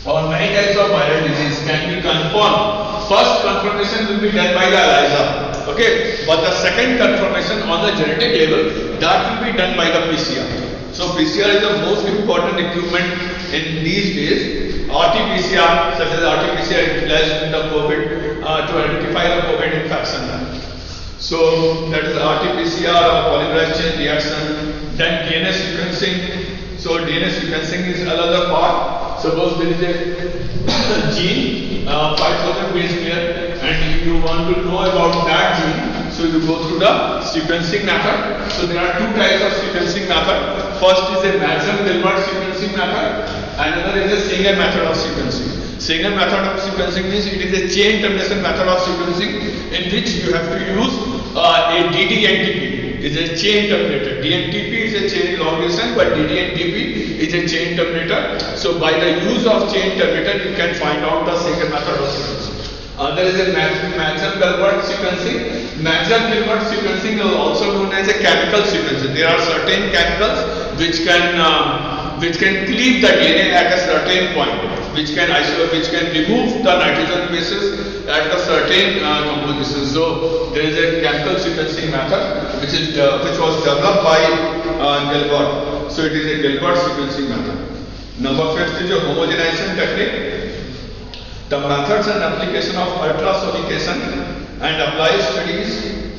or many types of viral disease can be confirmed. First confirmation will be done by the ELISA, okay, but the second confirmation on the genetic level, that will be done by the PCR. So PCR is the most important equipment in these days. RT-PCR, such as RT-PCR utilized in the COVID to identify the COVID infection. So that is RT-PCR or polymerase chain reaction. Then DNA sequencing. So DNA sequencing is another part. Suppose there is a gene, 5000 base pair, and if you want to know about that gene, so you go through the sequencing method. So there are 2 types of sequencing method. First is a Madsen-Gilbert sequencing method, another is a Sanger method of sequencing. Sanger method of sequencing means it is a chain termination method of sequencing in which you have to use a DDNTP. Is a chain terminator. DNTP is a chain long distance, but DDNTP is a chain terminator. So by the use of chain terminator, you can find out the Sanger method of sequencing. There is a Madsen-Gilbert sequencing. Madsen-Gilbert sequencing is also known as a chemical sequencing. There are certain chemicals which can cleave the DNA at a certain point, which can remove the nitrogen bases at a certain composition. So there is a chemical sequencing method which was developed by Gilbert. So it is a Gilbert sequencing method. Number 5th is a homogenization technique. The methods and application of ultrasonication and applied studies,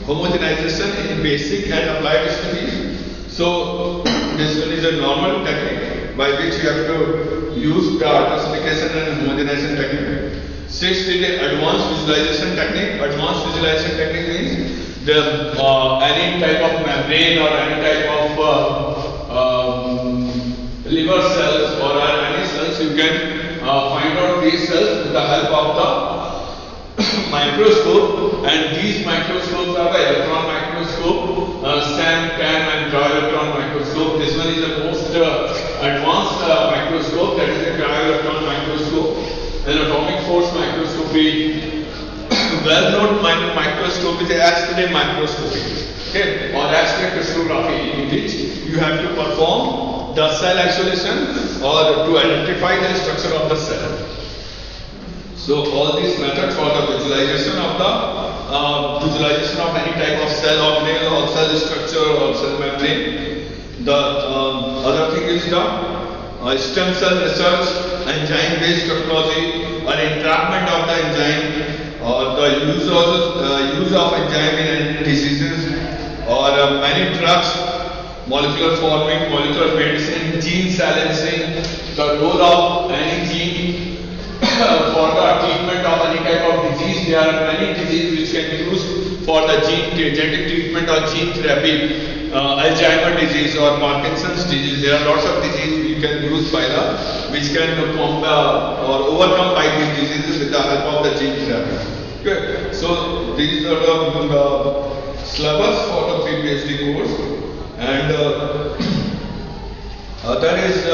homogenization in basic and applied studies. So this one is a normal technique by which you have to use the ultrasonication and homogenization technique. 6th is the advanced visualization technique. Advanced visualization technique means the any type of membrane or any type of liver cells or any cells, you can find out these cells with the help of the microscope, and these microscopes are the electron microscope, SAM, CAM and cryo-electron microscope. This one is the most advanced microscope, that is the cryo-electron microscope. An atomic force microscopy, well-known microscope is X-ray microscopy, okay, or X-ray crystallography, in which you have to perform the cell isolation or to identify the structure of the cell. So all these methods for the visualization of any type of cell organelle or cell structure or cell membrane. The other thing is the stem cell research, enzyme-based technology, or entrapment of the enzyme, or the use of enzyme in diseases, or many drugs, molecular forming, molecular medicine, gene silencing, the role of any gene for the treatment of any type of disease. There are many diseases which can be used for the genetic treatment or gene therapy. Alzheimer's disease or Parkinson's disease. There are lots of diseases we can use which can or overcome by these diseases with the help of the gene therapy. Okay. So these are the syllabus for the pre-PhD course, and other is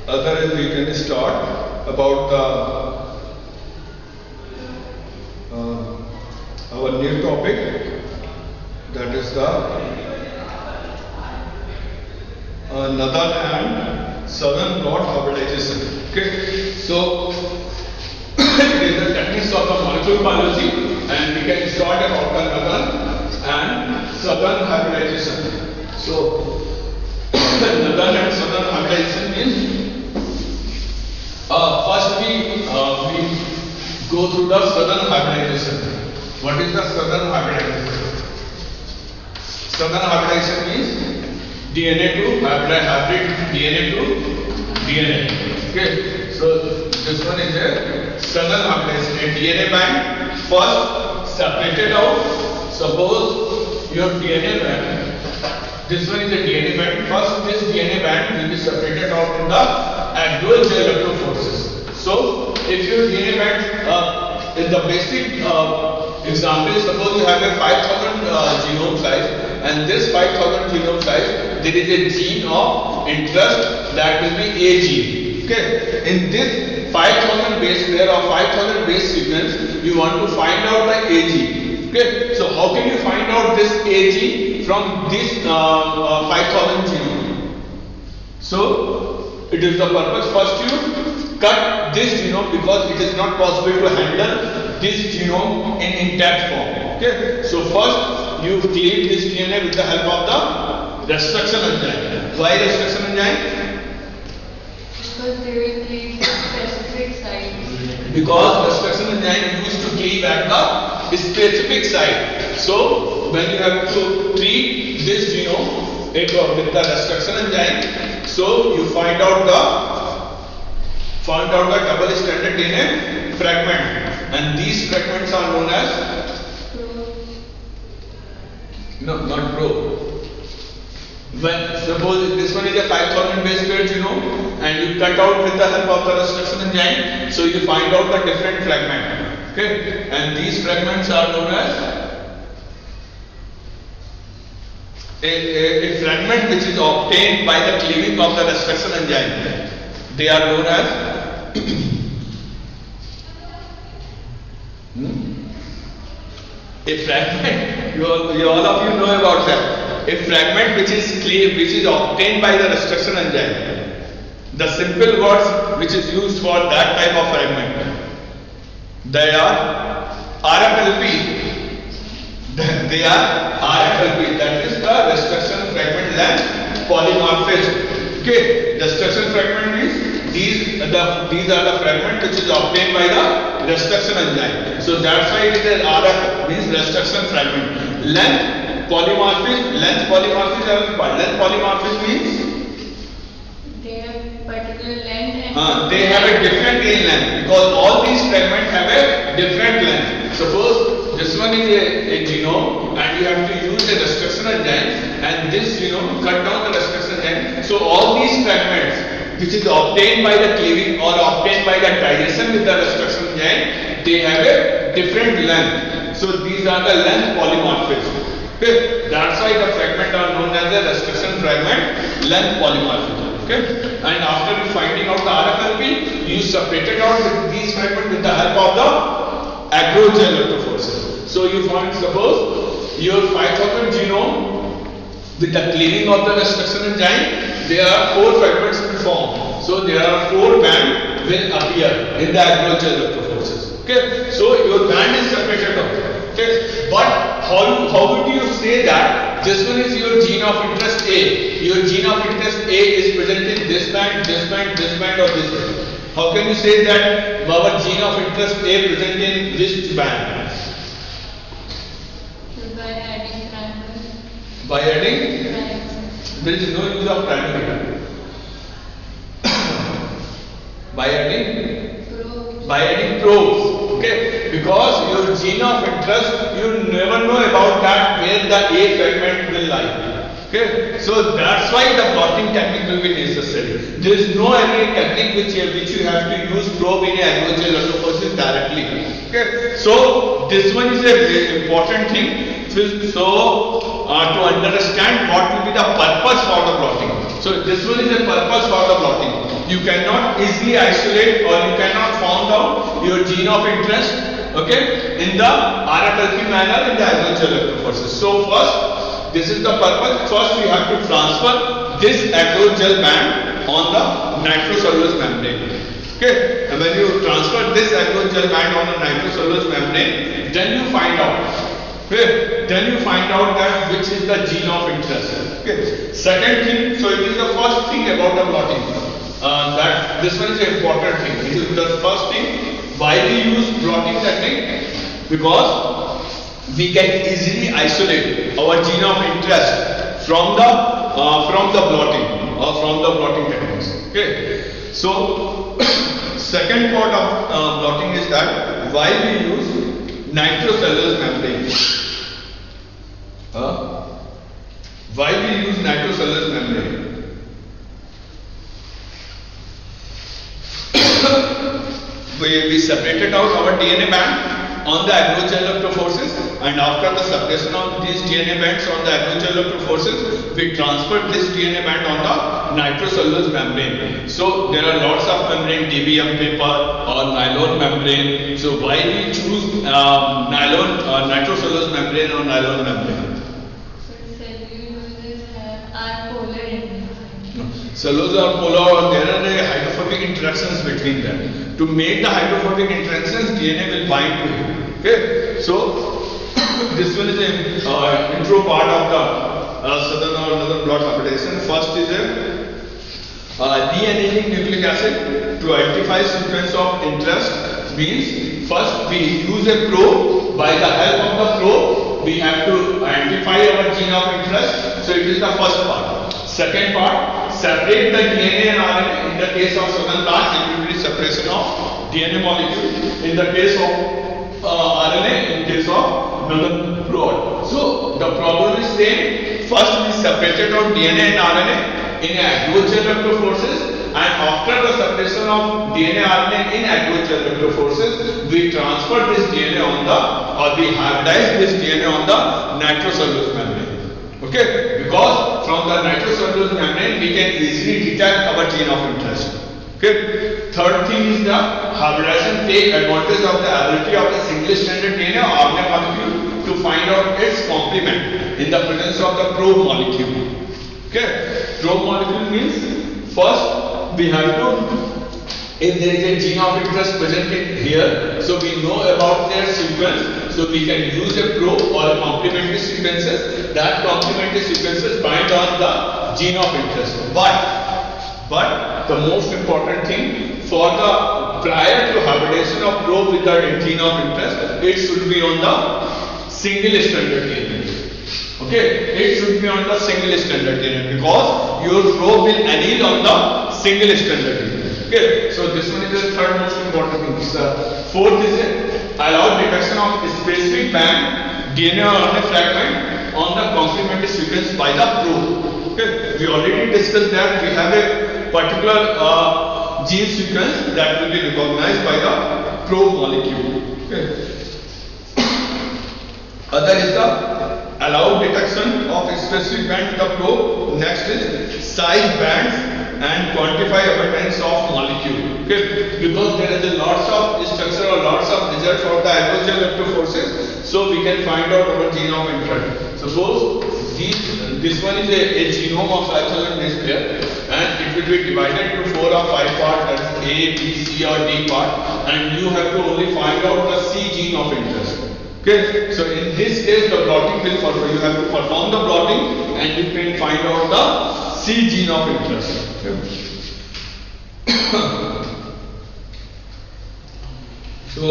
other is we can start about our new topic, that is the northern and southern blot hybridization. Okay, so it is the techniques of the molecular biology, and we can start about the northern and southern hybridization. So northern and southern hybridization means first we go through the southern hybridization. What is the southern hybridization? Southern hybridization means DNA to hybrid DNA to DNA. Okay, so this one is a southern hybridization. A DNA band first separated out. Suppose your DNA band This one is a DNA band. First, this DNA band will be separated out in the agrogel electrophorus. So, if your DNA band in the basic example, suppose you have a 5,000 genome size, and this 5,000 genome size, there is a gene of interest that will be A gene. Okay, in this 5,000 base pair or 5,000 base sequence, you want to find out the A gene. Okay, so how can you find out this A gene from this 5,000 genome? So, it is the purpose. First, you cut this genome because it is not possible to handle this genome in intact form. Okay, so first you cleave this DNA with the help of the restriction enzyme. Why restriction enzyme? Because they will cleave specific sites. Because restriction enzyme used to cleave at the specific site. So when you have to treat this genome with the restriction enzyme, so you find out the double stranded DNA fragment, and these fragments are known as not probe. When suppose this one is a 5,000 base pair genome, and you cut out with the help of the restriction enzyme, so you find out the different fragment. Okay, and these fragments are known as a fragment which is obtained by the cleaving of the restriction enzyme. They are known as a fragment. All of you know about that. A fragment which is obtained by the restriction enzyme. The simple words which is used for that type of fragment, they are RFLP. They are RFLP. That is the restriction fragment length polymorphism. Okay, restriction fragment is these are the fragment which is obtained by the restriction enzyme. So that's why it is RF, means restriction fragment. Length polymorphism. Length polymorphism means they have particular length and they have a different in length, because all these fragments have a different length. Suppose this one is a genome and you have to use a restriction enzyme, and this genome cut down the restriction enzyme. So all these fragments which is obtained by the cleaving or obtained by the digestion with the restriction enzyme, they have a different length. So these are the length polymorphism. Okay, that's why the fragment are known as a restriction fragment length polymorphism. Okay, and after finding out the RFLP, you separated out these fragments with the help of the agrogel electrophorus. So you find, suppose your 5,000 genome with the cleaving of the restriction enzyme, there are 4 fragments will form. So there are 4 bands will appear in the agrogel electrophorus. Okay, so your band is separated out. Okay, but how would you say that this one is your gene of interest A? Your gene of interest A is present in this band, this band, this band, or this band. How can you say that our gene of interest A present in this band? by adding primers. By adding? Primers. There is no use of primer here. By adding? Probes. By adding probes. Okay, because your gene of interest, you never know about that where the A fragment will lie. Okay, so that's why the plotting technique will be necessary. There is no any technique which you have to use probe in a agrogel electrophorus directly. Okay, so this one is a very important thing. So to understand what will be the purpose for the plotting. So this one is a purpose for the plotting. You cannot easily isolate or you cannot found out your gene of interest, okay, in the RFLP manner in the agrogel electrophorus. So first, this is the purpose. First, we have to transfer this agrogel band on the nitrocellulose membrane. Okay, and when you transfer this agrogel band on the nitrocellulose membrane, then you find out. Okay, then you find out that which is the gene of interest. Okay, second thing. So it is the first thing about the plotting. That this one is an important thing. This is the first thing. Why we use plotting technique? Because we can easily isolate our gene of interest from the plotting or from the plotting techniques. Okay. So second part of plotting is that why we use nitrocellulose membrane. Why we use nitrocellulose membrane? we separated out our DNA band on the agrogel electrophoresis, and after the separation of these DNA bands on the agrogel electrophoresis, we transferred this DNA band on the nitrocellulose membrane. So there are lots of membrane, DBM paper or nylon membrane. So why we choose nitrocellulose membrane or nylon membrane? Cellulose or polar, there are hydrophobic interactions between them. To make the hydrophobic interactions, DNA will bind to it. Okay, so this one is the intro part of the southern or northern blot hybridization. First is a de-annealing nucleic acid to identify sequence of interest. Means first we use a probe. By the help of the probe, we have to identify our gene of interest. So it is the first part. Second part, separate the DNA and RNA. In the case of southern blast, it will be separation of DNA molecule. In the case of RNA, in case of northern blot. So the problem is same. First we separated out DNA and RNA in agrogel electrophoresis, and after the separation of DNA RNA in agrogel electrophoresis, we transfer this DNA on the, or we hybridize this DNA on the nitrocellulose membrane. Okay, because from the nitrocellulose membrane we can easily detect our gene of interest. Okay, third thing is the hybridization take advantage of the ability of the single stranded DNA or RNA molecule to find out its complement in the presence of the probe molecule. Okay, probe molecule means first we have to, if there is a gene of interest present in here, so we know about their sequence, so we can use a probe or complementary sequences. That complementary sequences bind on the gene of interest. But the most important thing, for the prior to hybridization of probe with the gene of interest, it should be on the single stranded DNA. Okay, it should be on the single stranded DNA because your probe will anneal on the single stranded DNA. Okay, so this one is the third most important thing. Fourth is allow detection of specific band DNA or RNA fragment on the complementary sequence by the probe. Okay, we already discussed that we have a particular gene sequence that will be recognized by the probe molecule. Okay. Other is the allow detection of specific band to the probe. Next is size bands and quantify abundance of molecule. Okay, because there is a lots of structure or lots of results for the agrogel electrophoresis, so we can find out our gene of interest. Suppose this one is a genome of cytosine base pair, and it will be divided into 4 or 5 parts, that is A, B, C or D part, and you have to only find out the C gene of interest. Okay, so in this case the blotting will perform. You have to perform the blotting and you can find out the C gene of interest. So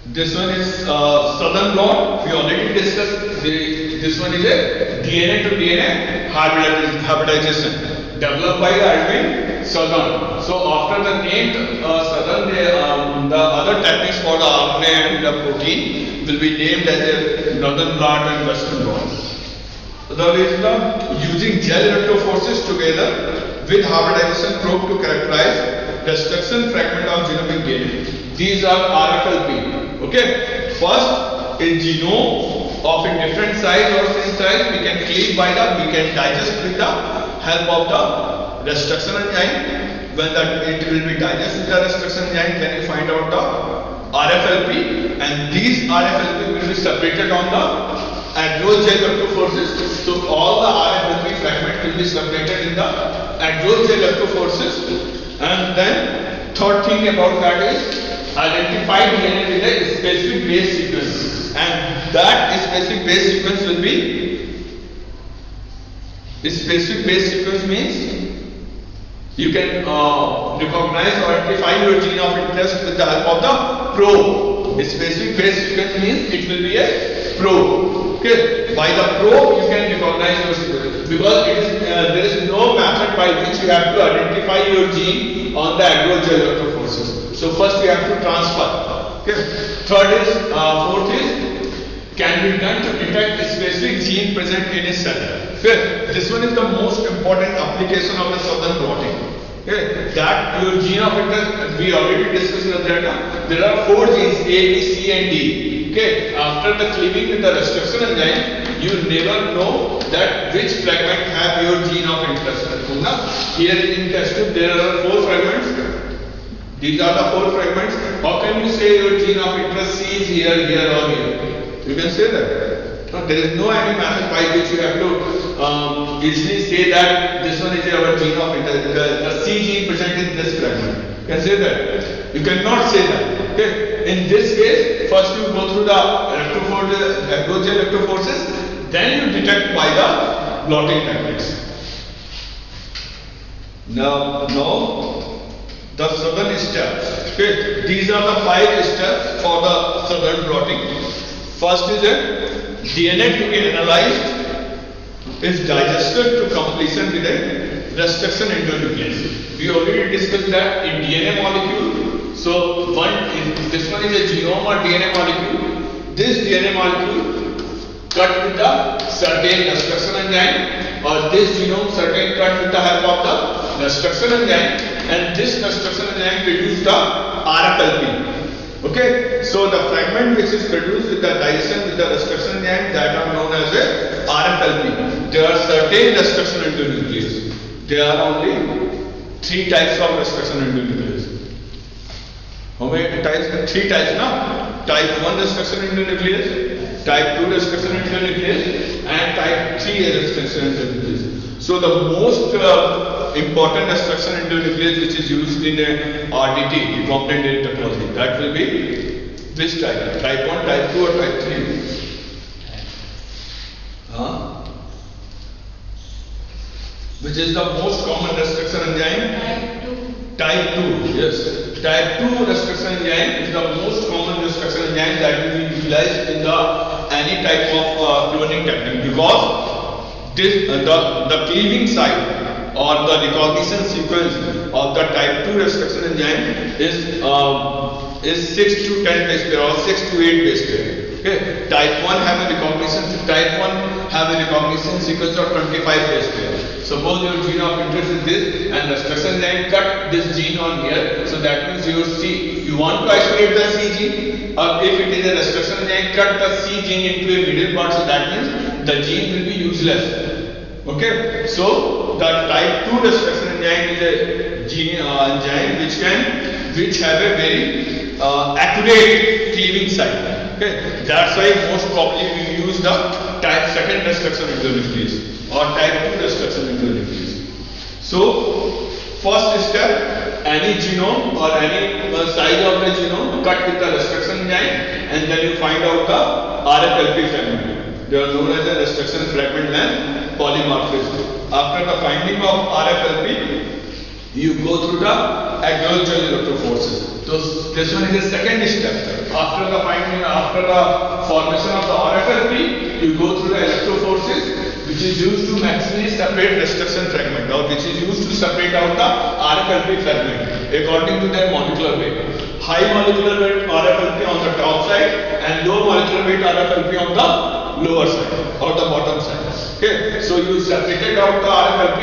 this one is southern blot. We already discussed. This one is a DNA to DNA hybridization developed by the Edwin Southern. So after the name Southern, the other techniques for the RNA and the protein will be named as a northern blot and western blot. There is the using gel electrophoresis together with hybridization probe to characterize destruction fragment of genomic DNA. These are RFLP. Okay. First, a genome of a different size or same size we can cleave by we can digest with the help of the restriction enzyme. When it will be digested with the restriction enzyme, then you find out the RFLP, and these RFLP will be separated on the agrogel electrophoresis. So all the RFLP fragment will be separated in the agrogel electrophoresis. And then third thing about that is identify DNA with a specific base sequence, and that specific base sequence will be, specific base sequence means you can recognize or identify your gene of interest with the help of the probe. A specific base sequence means it will be a probe. Okay, by the probe you can recognize your sequence, because there is no method by which you have to identify your gene on the agrogel electrophoresis. So first we have to transfer. Okay. Fourth is can be done to detect a specific gene present in a cell. Okay. This one is the most important application of the southern blotting. Okay. That your gene of interest, we already discussed that there are 4 genes A, B, C and D. Okay. After the cleaving with the restriction enzyme, you never know that which fragment have your gene of interest. Here in test tube there are 4 fragments. These are the 4 fragments. How can you say your gene of interest C is here, here or here? You can say that. No, there is no any method by which you have to easily say that this one is our gene of interest. The C gene present in this fragment. You can say that. You cannot say that. Okay. In this case, first you go through the approach electroforces, then you detect by the blotting techniques. Now, the southern steps. Okay, these are the 5 steps for the southern blotting. First is a DNA to be analyzed, is digested to completion with a restriction endonuclease. We already discussed that in DNA molecule. So this one is a genome or DNA molecule. This DNA molecule cut with the certain restriction enzyme, or this genome certain cut with the help of the restriction enzyme, and this restriction enzyme produce the RFLP. Okay, so the fragment which is produced with the digestion with the restriction enzyme, that are known as a RFLP. There are certain restriction endonuclease. There are only 3 types of restriction endonuclease. How many types? 3 types, no? Type 1 restriction endonuclease, type 2 restriction endonuclease, and type 3 restriction endonuclease. So the most important restriction endonuclease which is used in RDT, recombinant DNA technology, that will be this type, type 1, type 2 or type 3. Which is the most common restriction enzyme? Type 2, yes. Type 2 restriction enzyme is the most common restriction enzyme that will be utilized in any type of cloning technique, because this, the cleaving site or the recognition sequence of the type 2 restriction enzyme is 6 to 10 base pair or 6 to 8 base pair. Okay. Type 1 have a recognition sequence of 25 base pair. Suppose your gene of interest is this, and restriction enzyme cut this gene on here, so that means your C. You want to isolate the C gene, or if it is a restriction enzyme, cut the C gene into a middle part, so that means the gene will be useless. Okay, so the type 2 restriction enzyme is a gene enzyme which have a very accurate cleaving site. Okay, that's why most probably we use the type 2 restriction endonuclease or type 2 restriction endonuclease. So first step, any genome or any size of the genome cut with the restriction enzyme, and then you find out the RFLP fragment. They are known as the restriction fragment length polymorphism. After the finding of RFLP, you go through the axial electroforces. So this one is the second step. After the formation of the RFLP, you go through the electroforces, which is used to maximally separate restriction fragment, or which is used to separate out the RFLP fragment according to their molecular weight. High molecular weight RFLP on the top side and low molecular weight RFLP on the lower side or the bottom side. Okay, so you separated out the RFLP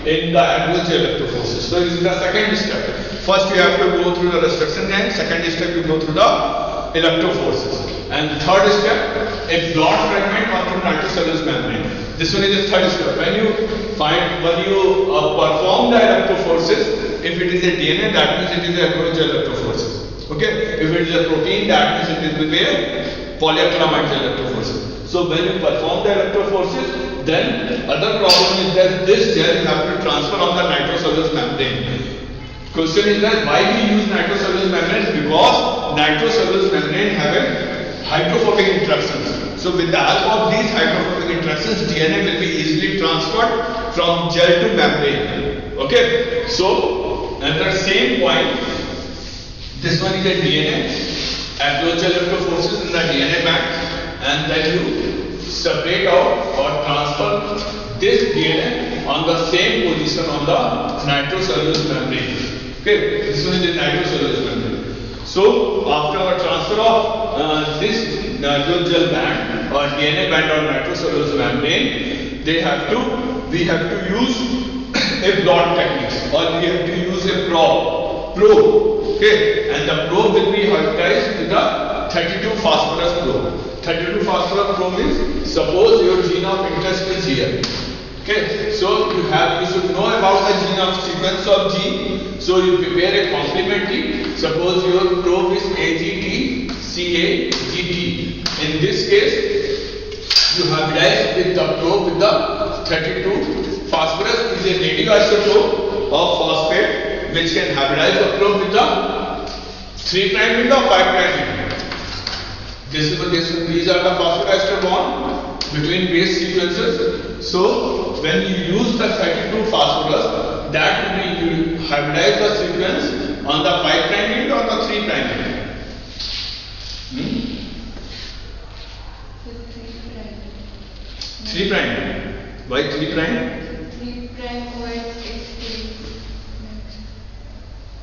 in the axial electroforces. So this is the second step. First you have to go through the restriction enzyme, second step you go through the electroforces, and the third step, a blot fragment onto nitrocellulose membrane. This one is the third step. When you perform the electroforces, if it is a DNA, that means it is a axial electroforces. Okay, if it is a protein, that means it will be a polyacrylamide electroforces. So when you perform the electroforces, then other problem is that this gel you have to transfer on the nitrocellulose membrane. Question is that why we use nitrocellulose membrane? Because nitrocellulose membrane have a hydrophobic interactions. So with the help of these hydrophobic interactions, DNA will be easily transferred from gel to membrane. Okay. So at the same point, this one is a DNA, axial electroforces in the DNA bank, and then you separate out or transfer this DNA on the same position on the nitrocellulose membrane. Okay, this one is the nitrocellulose membrane. So after the transfer of this nitrogen band or DNA band or nitrocellulose membrane, we have to use a blot technique or we have to use a probe, okay, and the probe will be hybridized with the 32 phosphorus probe. 32 phosphorus probe means suppose your gene of interest is here. Okay, so you should know about the gene of sequence of gene. So you prepare a complement T. Suppose your probe is AGT CAGT. In this case, you hybridize with the probe with the 32 phosphorus is a radioisotope of phosphate which can hybridize the probe with the 3' wind or 5' wind. These are the phosphorester bond between base sequences. So when you use the 32 phosphorus, that will be you hybridize the sequence on the 5' end or the 3' end. The 3'. 3'. Why 3'? 3' avoids escape.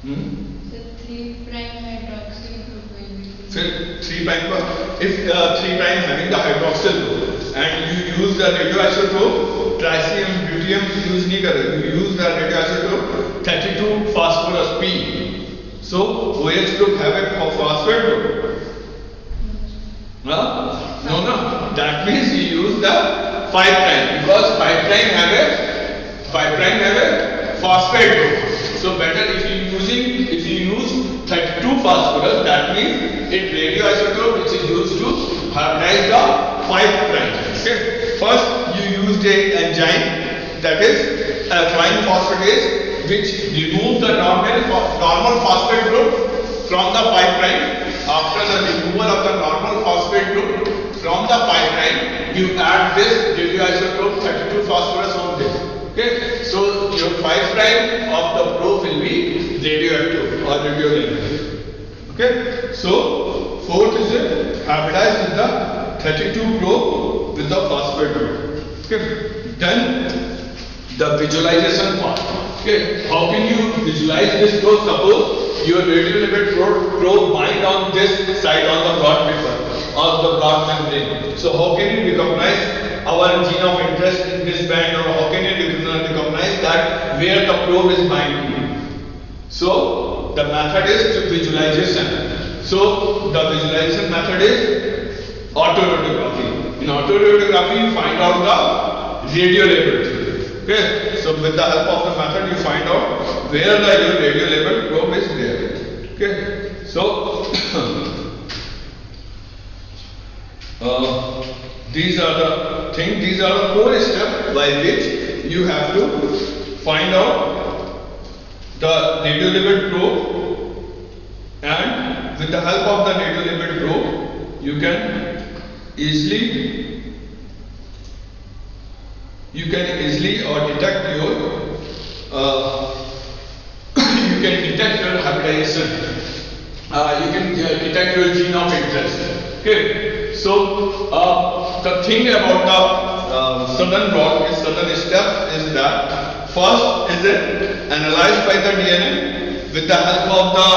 The 3' hydroxyl group will be. फिर 3' पर if 3' having the hydroxyl group and you use the radioisotope tritium deuterium use नहीं कर रहे, you use the radioisotope 32 phosphorus P, so OH group have a phosphate group. No, that means you use the 5' because 5' have a phosphate group. So better if you use 32 phosphorus, that means it radioisotope which is used to hybridize the 5'. Okay. First you used a enzyme that is alkaline phosphatase which removes the normal phosphate group from the 5'. After the removal of the normal phosphate group from the 5', you add this radioisotope 32 phosphorus on this. Okay, so your 5' of the probe will be radioactive or radioactive. Okay, so fourth is it hybridized with the 32 probe with the phosphate group. Okay, then the visualization part. Okay, how can you visualize this probe? Suppose your radiolipid probe bind on this side on the blood paper or the blood membrane. So how can you recognize our gene of interest in this band, or how can you recognize that where the probe is binding? So the method is to visualization. So the visualization method is autoradiography. In autoradiography you find out the radiolabeled. Okay, so with the help of the method you find out where the radiolabeled probe is there. Okay, so these are the things, these are the 4 steps by which you have to find out the radiolabeled probe, and with the help of the radiolabeled probe you can easily detect your hybridization. You can detect your gene of interest. Okay, so the thing about the southern step is that first is it analyzed by the DNA with the help of the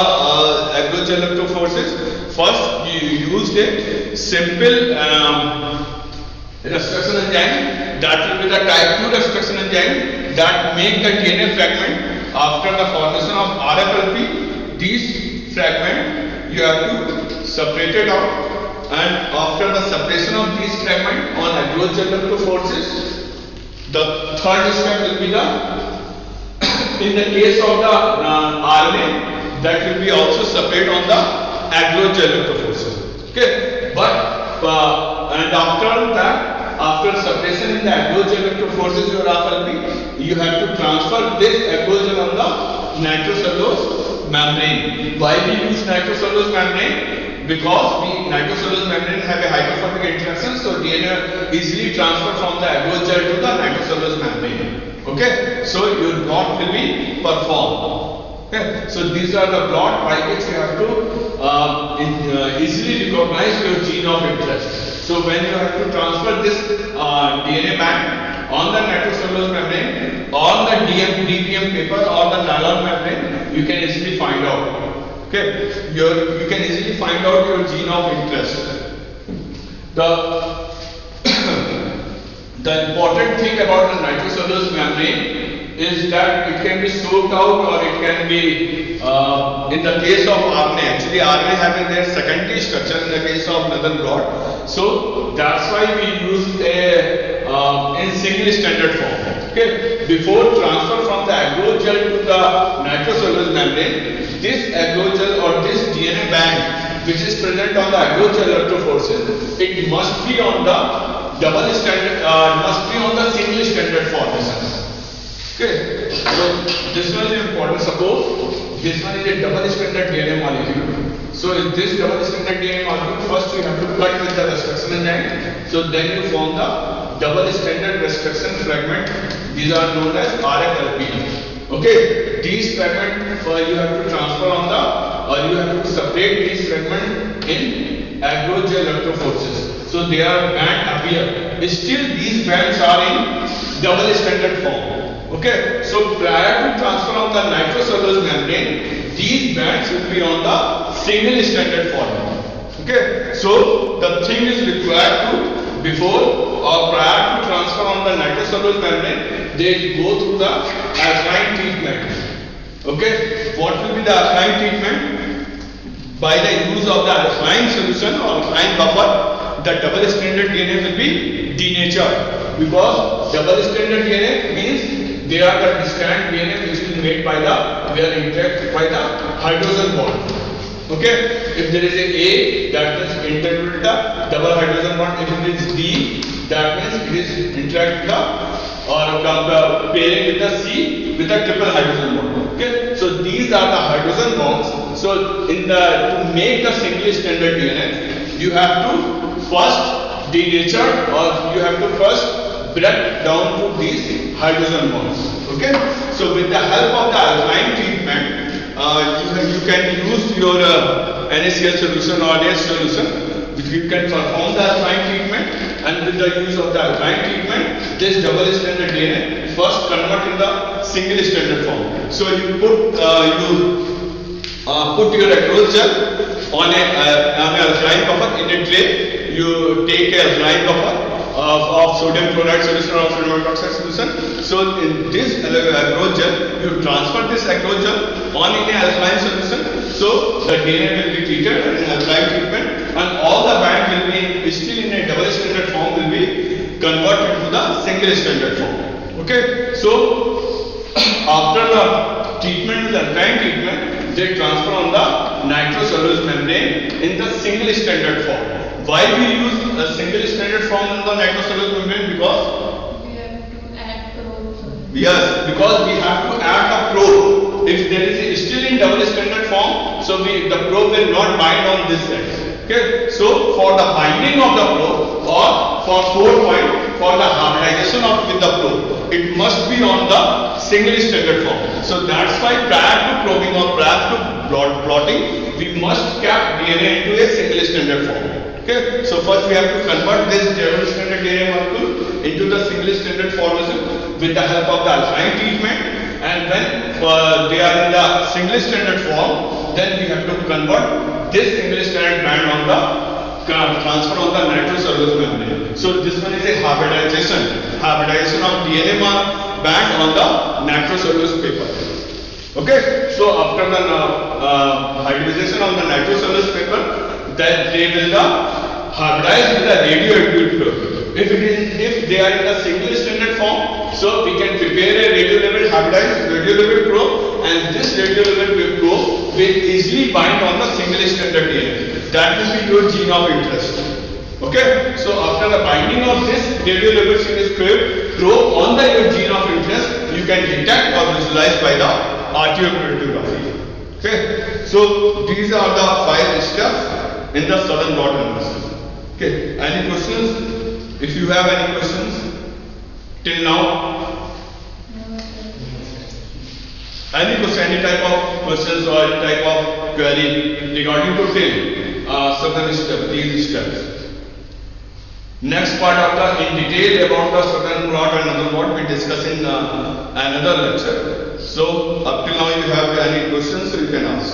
agrogelective forces. First you used a simple restriction enzyme, that will be the type 2 restriction enzyme that make the DNA fragment after the formation of RFLP. These fragment you have to separate it out, and after the separation of these fragments on agrogelective forces, the third step will be in the case of the RNA, that will be also separate on the agrogelective forces. Okay, and after that, after separation in the agrogelective forces your RFLP, you have to transfer this agrogel on the nitrocellulose membrane. Why we use nitrocellulose membrane? Because nitrocellulose membrane have a hydrophobic interaction, so DNA easily transfer from the agrogel to the nitrocellulose membrane. Okay, so your blot will be performed. Okay, so these are the blot by which you have to easily recognize your gene of interest. So when you have to transfer this DNA band on the nitrocellulose membrane, on the DPM paper or the nylon membrane, you can easily find out. Okay, you can easily find out your gene of interest. The the important thing about the nitrocellulose membrane is that it can be soaked out, or it can be in the case of RNA. Actually, RNA having their secondary structure in the case of Nathan rod. So that's why we use a in single standard form. Okay, before transfer from the agrogel to the nitrocellulose membrane, this agrogel or this DNA band which is present on the agrogel electrophorese, it must be on the double standard, must be on the single standard formation. Okay, so this one is important. Suppose this one is a double standard DNA molecule. So in this double standard DNA molecule, first you have to cut with the restriction enzyme. So then you form the double standard restriction fragment. These are known as RFLP. Okay, these fragments you have to transfer on the, or you have to separate these fragments in agrogel electrophoresis. So they are band appear. Still these bands are in double standard form. Okay, so prior to transfer on the nitrocellulose membrane, these bands will be on the single standard form. Okay, so the thing is required to, before or prior to transfer on the nitrocellulose membrane, they go through the alkaline treatment. Okay, what will be the alkaline treatment? By the use of the alkaline solution or alkaline buffer, the double stranded DNA will be denatured, because double stranded DNA means they are the strand DNA which is made by the, they are interacted by the hydrogen bond. Okay, if there is a that means interact with the double hydrogen bond. If it is D, that means it is interact with the, or pairing with the C with the triple hydrogen bond. Okay, so these are the hydrogen bonds. So in the, to make the single stranded DNA, you have to first denature, or you have to first break down to these hydrogen bonds. Okay, so with the help of the alkaline treatment, you can use your NaCl solution or NaS solution, which you can perform the alkaline treatment, and with the use of the alkaline treatment, this double stranded DNA first convert in the single stranded form. So you put put your agrogel on an alkaline buffer in a tray. You take a alkaline buffer of sodium chloride solution or sodium hydroxide solution. So in this agrogel, you transfer this agrogel on in an alkaline solution. So the DNA will be treated as an alkaline treatment, and all the band will be still in a double standard form, will be converted to the single standard form. Okay, so after the treatment with alkaline treatment, they transfer on the nitrocellulose membrane in the single standard form. Why we use a single standard form in the nitrocellulose membrane? Because we have to add probes. yes, because we have to add a probe. If there is still in double standard form, so the probe will not bind on this side. Okay, so for the binding of the probe, or for 4 point, for the hybridization of with the probe, it must be on the single standard form. So that's why prior to probing or prior to plotting, we must cap DNA into a single standard form. Okay, so first we have to convert this double standard DNA molecule into the single standard formation with the help of the alkaline treatment, and when they are in the single standard form, then we have to convert this single standard band on the transfer on the nitrocellulose membrane. So this one is a hybridization of DNA band on the nitrocellulose paper. Okay, so after the hybridization on the nitrocellulose paper, that they will hybridize with a radioactive probe. If they are in the single standard form, so we can prepare a radio-labeled hybridized radio-labeled probe, and this radio-labeled probe will easily bind on the single standard DNA. That will be your gene of interest. Okay, so after the binding of this radio-labeled probe on the your gene of interest, you can detect or visualize by the RTO chromatography. Okay, so these are the 5 steps in the southern blot analysis. Okay, any questions? If you have any questions till now, any question, any type of questions or any type of query regarding to till southern step, these steps. Next part of the in detail about the southern blot and other blot we discuss in another lecture. So up till now, you have any questions, so you can ask.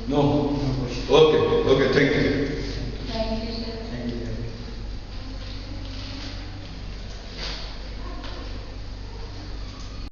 No. No question. Okay.